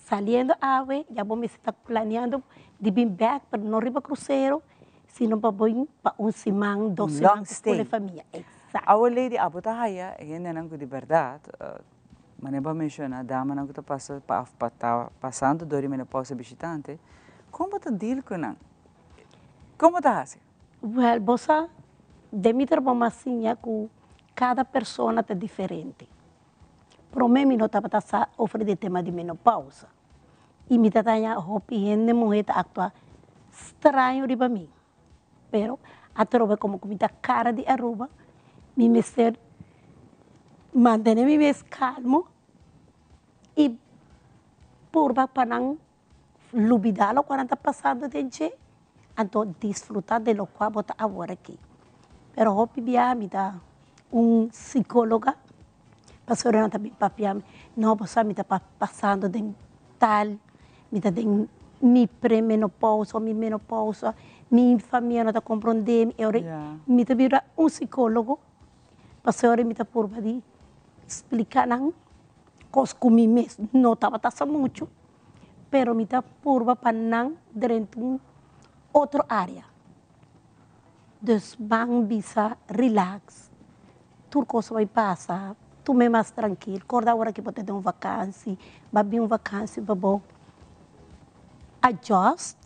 Saliendo ave, já vou me estar planeando de bem back para não riba cruzeiro, sino para bom para semana, 2 semanas com a família. Exato. Our lady, abot haya, yan nang ko de verdade. Maneba menciona, dama nang ko passando dori menopausa visitante. Como tá deal com nang? Como tá assim? Well, bossa, de mi trabalho assim, que cada pessoa é diferente. Para mim, não estava a oferecer tema de menopausa. E me tanya hopi hende mulher actua estranho para mim. Pero a trova como comida cara de Aruba, me ser manter-me mais calmo e purba para não lubidar o que está passando de dia, então desfrutar de lo que bota agora aqui. Pero hopi bia me dá psicóloga, pastora também papiam, não posso me está passando de tal, me está de mi pré-menopausa, mi menopausa, minha família não está compreendendo, me está vira psicólogo, pastora me está purba de explicar não, coisas que me mesmo não estava passando muito, pero me está purba para não dentro de outra área. Dus bang bisa relax, tudo coisa vai passar, tu me mais tranquilo, acorda a hora que pode ter uma vacância, vai vir uma vacância, vai adjust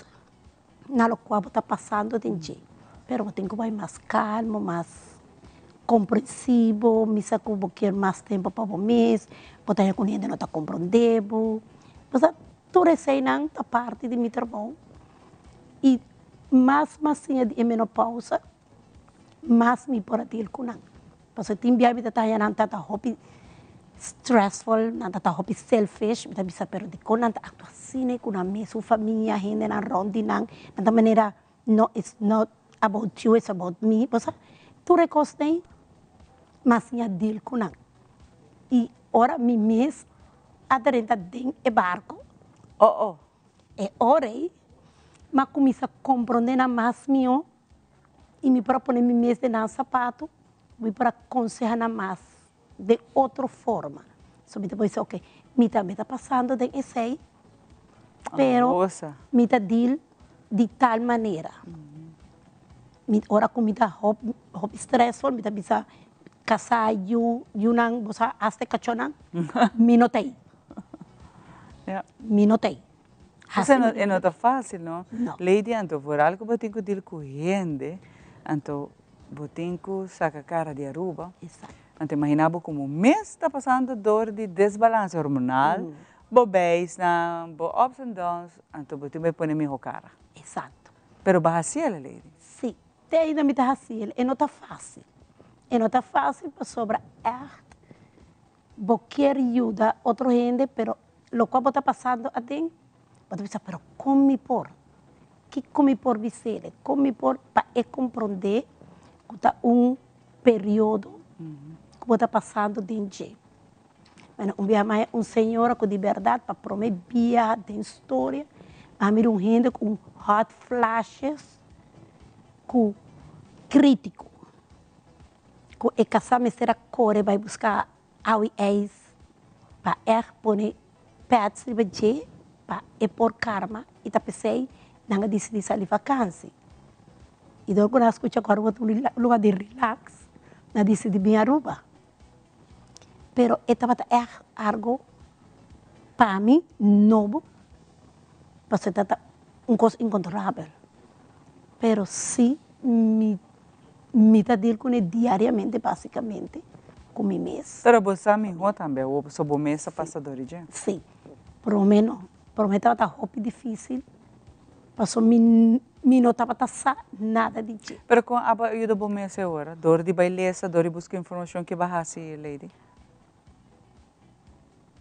na lo qual está passando de dia. Pero eu tenho que ir mais calmo, mais compreensivo, me saco mais tempo para o mês, botar a comida não está compreendendo. Mas tu recém a parte de meu trabalho e mais de menopausa, mais me por aquilo com não. Porque tem biabi tá não tá hobby stressful, não tá hobby selfish, tá bisa perder com não tá assim com a minha família, gente na ronda não, da maneira no it's not about you, it's about me. Porque tu recostei, mas tinha deal com não. E ora me mês aderenta dentro e barco. É hora mas começa a compreender mais meu e me propõe me mês de não sapato, vou para aconselhar mais de outra forma. So, depois ok, me também está passando de esse, pero me está deal de tal maneira. Ora como me está hop stressful, me está bisa casar you nang bosa aste kachonan, me notei. Me notei. Isso não está fácil, não? Lady, então, por algo eu tenho que ir correndo, então, eu tenho que sacar a cara de Aruba. Exato. Então, imaginava como um mês está passando dor de desbalance hormonal, bobéis, ups and downs, então, eu tenho que pôr minha cara. Exato. Pero bahasiel, lady? Sim, tem ainda me bahasiel, e não está fácil. E não está fácil para sobre echt, eu quero ajudar outra gente, pero lo que está passando a ti, você pensa, pero como me por? Que como por viser? Como me por para compreender que está período que está passando dentro. Senhora que de verdade para prometer via de história, a mim gente com hot flashes, com crítico, com e casar me será core vai buscar AWS para pôr pets de bebê para por karma e tá pensei não decidi sair vacância e do quando escuta agora outro lugar de relax na decidi vir Aruba pero estava algo para mim novo para ser coisa incontrolável pero se me tá dir com ele diariamente basicamente com mim mês. Pero você me conta também, o sobre mesa passador de? Sim, pelo menos tá roupa difícil. Passou me não estava nada de jeito. Pero com a ajuda bom mesa agora, dor de bailesa, dor de buscar informação que barrasse, lady.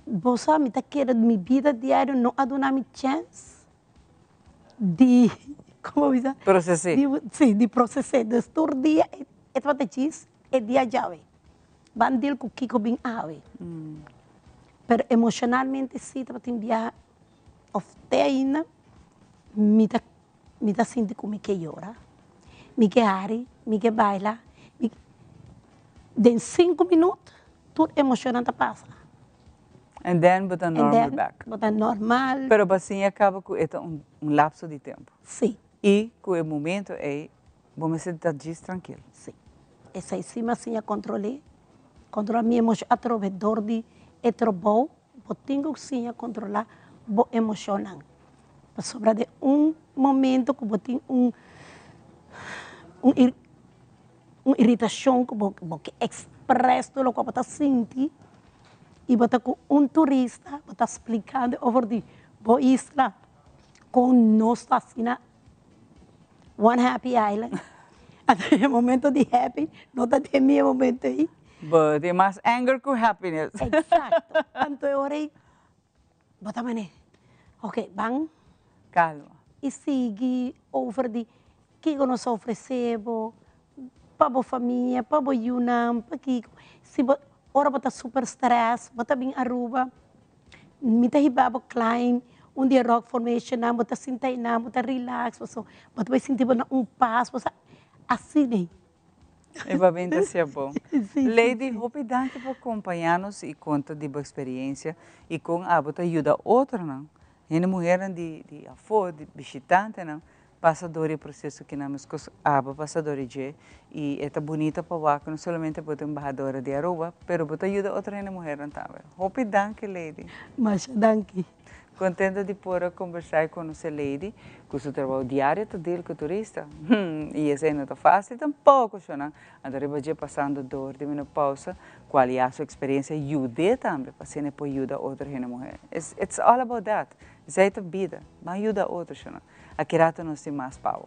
Você me tá querendo minha vida diária não adonar-me chance de como dizer? Processar. Sim, de processar. Todo dia é para diz é dia jave. Bandil com Kiko bem ave. Pero emocionalmente sim, para te enviar até ainda me tá sentindo como que llora, me que ari, me que baila, em 5 minutos tudo emocionante passa. And then, but a normal back. But a normal. Pero assim acaba com lapso de tempo. Sim. E com o momento é, vamos se diz tranquilo. Sim. Essa em cima assim a controlar minha emoção através de trabalho, eu tenho sim a controlar a emoção. Sobre de momento que eu tenho uma irritação que eu expresso tudo o que eu estou sentindo. E você com turista, você explicando over de boa isla, com nós assim na One Happy Island. Até o momento de happy, não está de meu momento aí. But tem mais anger que happiness. Exato. Tanto eu orei, bota mané. Ok, vamos. Calma. E siga over de que nós oferecemos para a família, para o Yunam, para que se ora bota super stress, bota bem Aruba, me tá ribaba klein, dia rock formation na, bota sintay na, bota relax, bota vai sentir paz, assim né. E vai bem ser bom. Lady, hope danke por acompanhar-nos e conta de boa experiência e com a bota ajuda outra não. E mulher de afo, de visitante não. Passador e processo que nós aba passador e é bonita para lá que não somente para embajadora de Aruba, pero para ajuda outra mulher também. Hope danke lady. Mas danke. Contenta de poder conversar com você lady, com o seu trabalho diário dele com turista. E isso não é fácil tampouco, não. Andar já passando dor de menopausa, qual é a sua experiência ajuda também para ser para ajudar outra mulher. It's all about that. Isso é a vida, mas ajuda outra, não. Aqui rato nós temos mais power.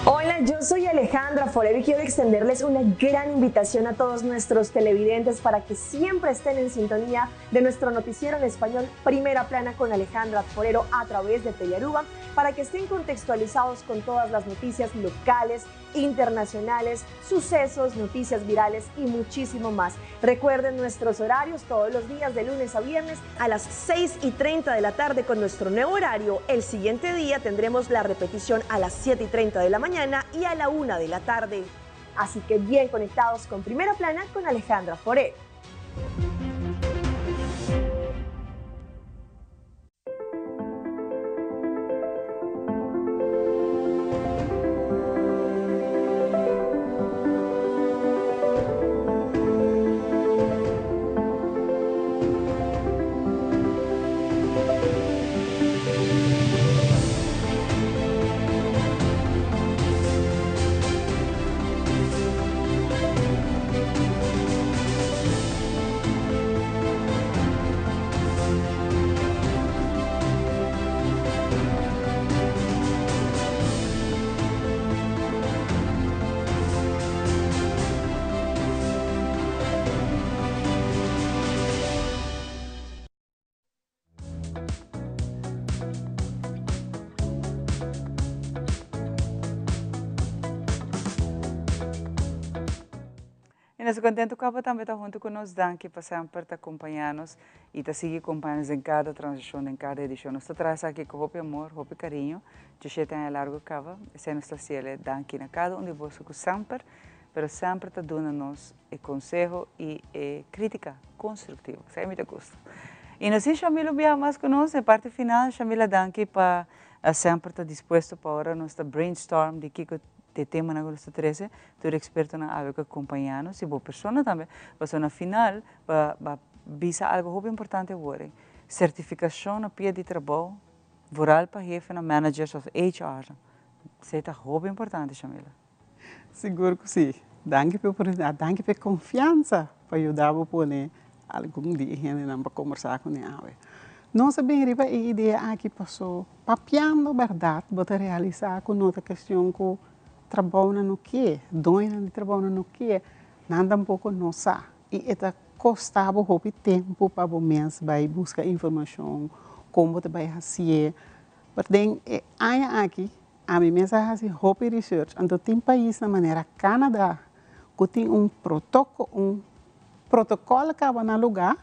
Hola, yo soy Alejandra Forero y quiero extenderles una gran invitación a todos nuestros televidentes para que siempre estén en sintonía de nuestro noticiero en español Primera Plana con Alejandra Forero a través de Telearuba, para que estén contextualizados con todas las noticias locales, internacionales, sucesos, noticias virales y muchísimo más. Recuerden nuestros horarios todos los días de lunes a viernes a las 6:30 de la tarde con nuestro nuevo horario. El siguiente día tendremos la repetición a las 7:30 de la mañana y a la 1 de la tarde. Así que bien conectados con Primera Plana con Alejandra Forero. Nós contento que você também está junto conosco, danke para sempre acompanhar-nos e está seguir acompanhando em cada transição, em cada edição. Nós traz aqui com o amor, o carinho, de jeito a largo cava, esse é nosso cielo, danke na cada de você que sempre, mas sempre está dando-nos conselho e crítica construtiva, isso é muito gosto. E nós Chamila viaja mais conosco, a parte final, Chamila danke para sempre estar disposto para nossa brainstorm de que de tema na Agosto 13, tu eres experto na área que acompanhamos, e boa pessoa também, mas na final, vai visa algo muito importante agora, certificação na pia de trabalho vooral para jefe na managers of HR. Isso é muito importante, Shamila. Seguro que sim. Danke pela oportunidade, danke pela confiança para ajudar a pôr algum dia para conversar com ela. Não sabemos a ideia aqui passou, papiando a verdade, para realizar com outra questão que trabalha no que, doina de trabalho no que, nada um pouco não sabe. E это custava muito tempo para o mês vai buscar informação, como você vai fazer. Porém, aqui, a mim mesmo fazer muito research, então tem país na maneira Canadá, que tem protocolo que vai no lugar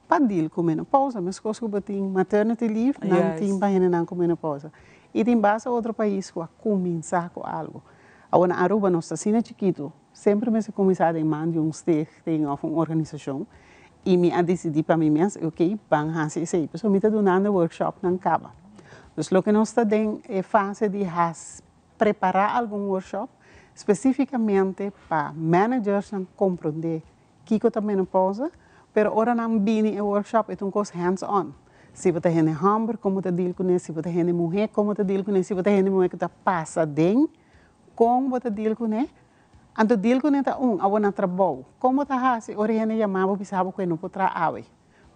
para deal com menopausa, mas coisa que tem maternity leave, não tem para não com menopausa. E tem base a outro país que vai começar com algo. Agora, na Aruba, nós estamos chiquito, sempre me começar em mão de stake, tem uma organização, e me decidi para mim mesmo, ok, vamos fazer isso aí. Pessoal, me está dando workshop não acaba. Então, o que nós estamos é fase de preparar algum workshop, especificamente para managers não compreender que é a menopausa, pero ora não vem o workshop é coisa hands-on. Se você tem homem, como você deal com isso, se você tem mulher, como você deal com isso, se você tem mulher que está passa dentro, como você deal com isso. Então, deal com isso é um trabalho. Como você faz, ora ele chamava, pensava que não pode trabalhar.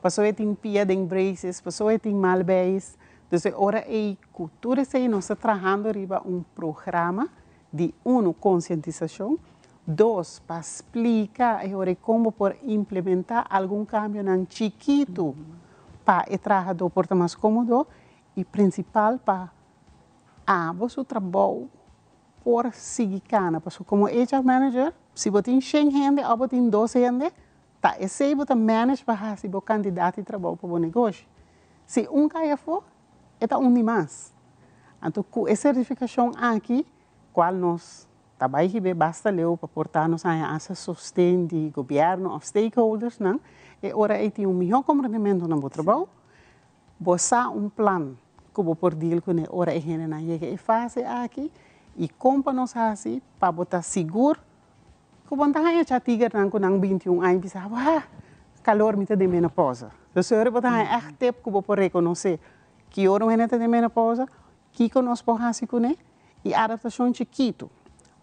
Pessoa tem pia de braces, pessoa tem malbés. Então, ora é cultura, nós estamos trabalhando riba programa de conscientização, 2, para explicar como por implementar algum cambio não chiquito para o trabalhador porta mais cômodo e principal para o trabalho por seguir cana. Porque como HR manager, se você tem 100 gente ou você tem 12 gente, tá, esse você manage para fazer o candidato de trabalho para o negócio. Se cai for, é um de mais. Então, com essa certificação aqui, qual nós trabalhamos basta ler para portar-nos a sustento de governo ou stakeholders, não? E agora tem melhor comportamento no trabalho, você plano que vou por deal com ele, ora é fase aqui, e como nós fazemos para botar seguro, que bom tá já tiga não 21 anos, pensava, calor me de menopausa. Então, se eu botar é tempo que vou por reconhecer que eu não é de menopausa, que nós podemos fazer com ele, e adaptação chiquito.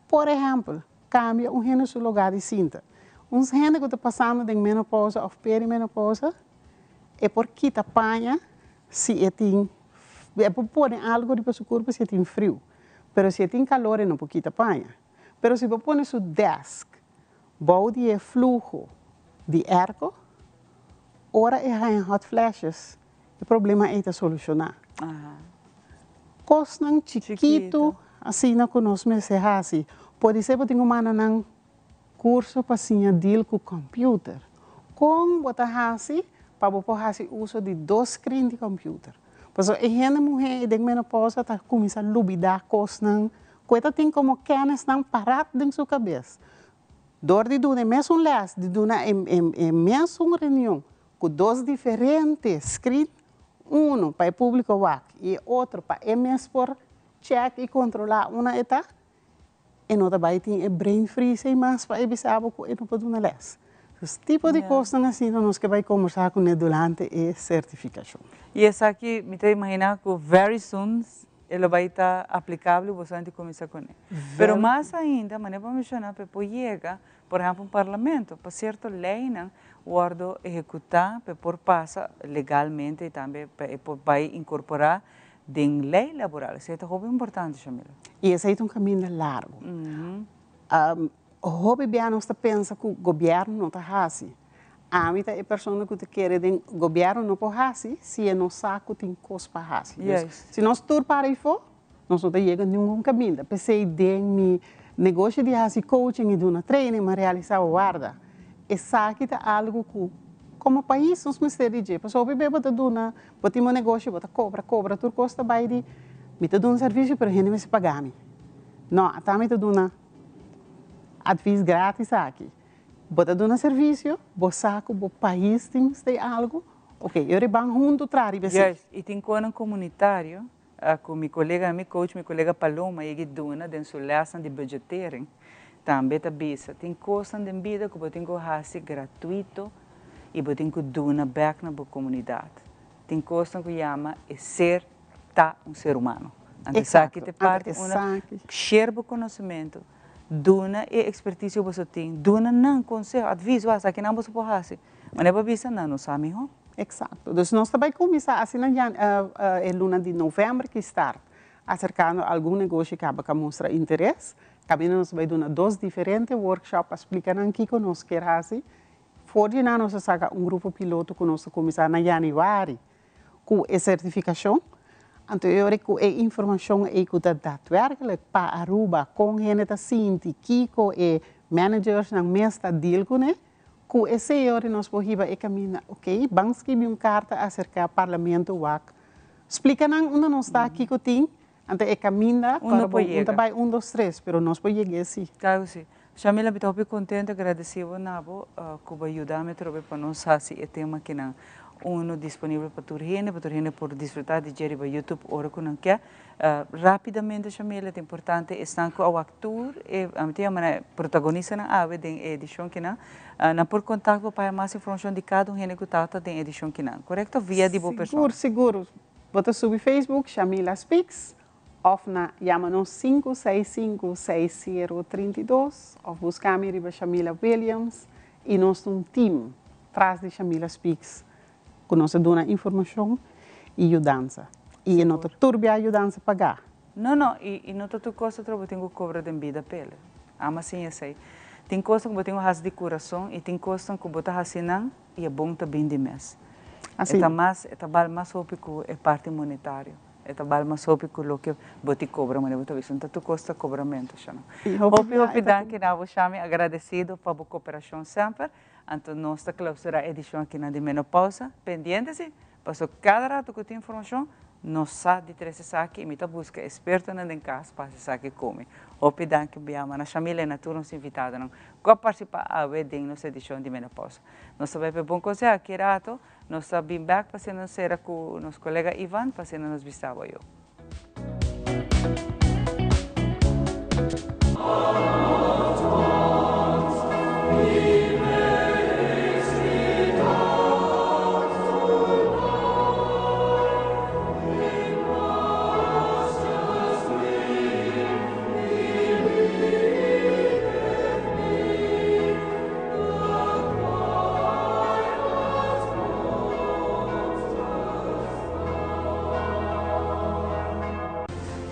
Por exemplo, cambia gênero no lugar de cinta. Gente que está passando de menopausa ou perimenopausa, é porque está apanha se tem, é por pôr algo de seu corpo se tem frio. Mas se tem calor, não porque apanha. Mas se você põe seu desk, bode é fluxo de ergo, ora é hot flashes, o problema é solucionar. Coisa chiquito, assim não conosco me se assim. Pode ser que tenha um curso para se deal com o computer. Como você faz para você fazer uso de 2 screens de computer? Porque a gente mulher de menopausa está começando a luvidar coisas que tem como canas não parar dentro sua cabeça. Dor de duna mesmo les, de duna mesmo reunião com 2 diferentes screens, para o público e outro para MS por check e controlar uma etapa. E não também tem brain freeze, mas para evitar que não pode uma les. Esse tipo de coisa assim, nós que vai conversar com ele durante a certificação. E essa aqui, me imagina que very soon ele vai estar aplicável, você vai começar com ele. Mas mais ainda, maneira para mencionar, para chegar, por exemplo, um parlamento, para certa lei, o órgão executar, para passar legalmente e também para incorporar em lei laboral. Isso é muito importante, Shamila. E esse é um caminho largo. O governo está pensando que o governo não está fazendo. A mim é a pessoa que quer que o governo não pode fazer, se não sabe que tem coisa para fazer. Se nós tudo para aí for, nós não chegamos a nenhum caminho. Pensei em negócio de fazer coaching e de uma training, mas realizar o guarda. E sabe que é algo que, como país, nós precisamos de. Pessoal, bota um negócio, bota cobra, tudo custa vai de. Me dá um serviço para a gente se pagar. Não, até me dá um advice grátis aqui. Bota um serviço, você que o país tem algo, ok, eu vou junto atrás. E tem um comunitário, com meu colega, meu coach, meu colega Paloma, ele dona dentro da lesson de budgeting, também está bisa. Tem coisas de vida que você tem que fazer gratuito e você tem que donar back na comunidade. Tem coisas que chama ser está um ser humano. Antes Exato, que te parte um conhecimento, duna e expertise que você tem, duna não conselho, aviso, que não você pode fazer. Mas não é para não sabe, não? Exato. Então, nós também começamos assim em luna de novembro que está acercando algum negócio que vai mostrar interesse. Também nós vamos dar 2 diferentes workshops explicando o que nós queremos fazer. Fora nós saca grupo piloto que nós começamos em janeiro com a certificação. Então, eu acho que a informação é que daadwerkelijk para Aruba, com gente assim, Kiko e managers na mesta deal com ele, que esse ano nós podemos ir caminhar, ok? Vamos escrever carta acerca do parlamento WAC. Explica onde nós está aqui que tem, então é caminho para 1, 2, 3, mas nós podemos chegar assim. Claro, sim. Shamila, estou muito contente, agradecido Nabo, que vai ajudar-me para nós fazer o tema que não disponível para turhene por desfrutar de Jerry by YouTube, ora que não quer. Rapidamente, Shamila, é importante estar com o ator e a protagonista na ave da edição que não por contato para mais informação de cada que está da edição que não, correto? Via de boa pessoa. Seguro. Bota subir Facebook, Shamila Speaks, ou na chama-nos 565-6032, ou buscar-me riba Shamila Williams, e nós temos um time atrás de Shamila Speaks, que nós damos informação e ajudança. E não turbi a ajudança pagar. Não, e não tu coisa que eu tenho que cobrar de vida pele. Ama sim, eu sei. Tem coisa que eu tenho que de coração e tem coisa que eu tenho que não e é bom também de mês. Assim. É mais sobre que é parte monetária. É mais sobre que o que você cobra, mas você vê, tu custa cobramento. Hope que nós chame agradecido pela cooperação sempre. Então, nós clausurar a edição aqui na de menopausa. Pendiente-se, para cada rato que tem informação, nós sabemos de 13 saques e me busca experto na casa para esse saque come. Hope que biama na família na turno nos invitados não a participar a wedding nossa edição de menopausa. Nós sabemos bom coisa aqui rato, nós sabemos back para ser nós será com nosso colega Ivan para ser nos visitava eu.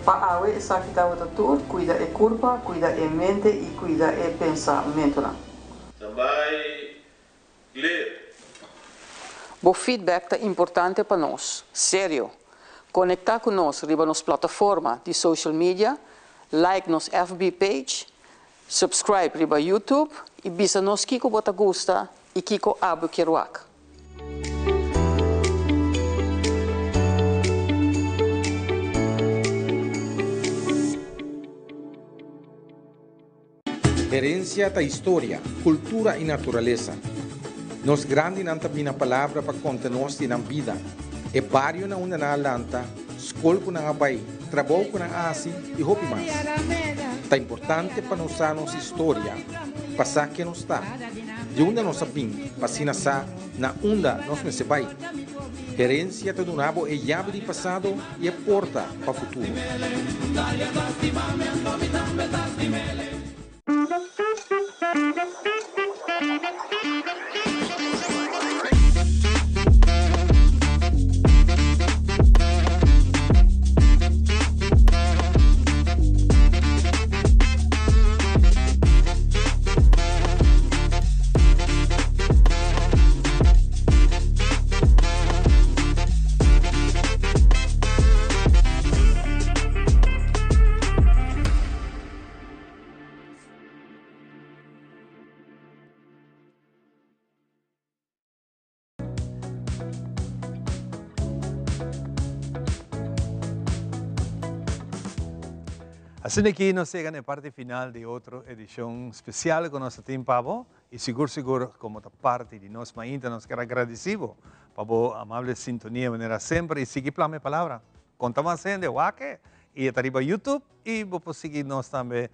Para essa que está o doutor, cuida a curva, cuida a mente e cuida o pensamento. Também ler. O feedback é importante para nós, sério. Conectar com nós riba nas plataformas de social media, like nos FB page, subscribe riba YouTube e bisa nos kiko bota gusta e kiko abu kiruak. Herencia da história, cultura e natureza. Nos grande não tem a palavra para contar nos de na vida. É barrio na una na lanta, escola com na abai, trabalho com na asi e hopi mais. É importante para nós a nossa história, passar que nos está. De onde nós sabemos, para sa na onda nós me se vai. Herencia do nabo é chave de passado e é porta para o futuro. Assim aqui nós chegamos na parte final de outra edição especial com nosso time Pavo e seguro como da parte de nós ainda nós quero agradecido para a amável sintonia de maneira sempre e seguir para a minha palavra. Conta mais de Wake e está no YouTube e vou seguir nós também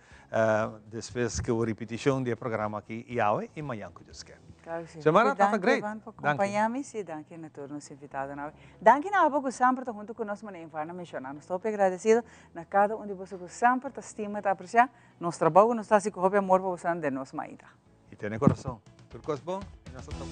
depois que a repetição do programa aqui e amanhã que Deus quer. Claro que sí. Xiomara, estava Danke, great. Ivan, por Danke. acompanhar-me e danke na turno nos invitado. Danke na abo que sempre está junto conosco na Infarna mencionar. Estou agradecido na cada um de vocês que sempre está estima, está apreciar. Nosso trabalho, nós está assim com o amor para vocês de nós mais. Y tiene corazón. Turcos bom, y nosotros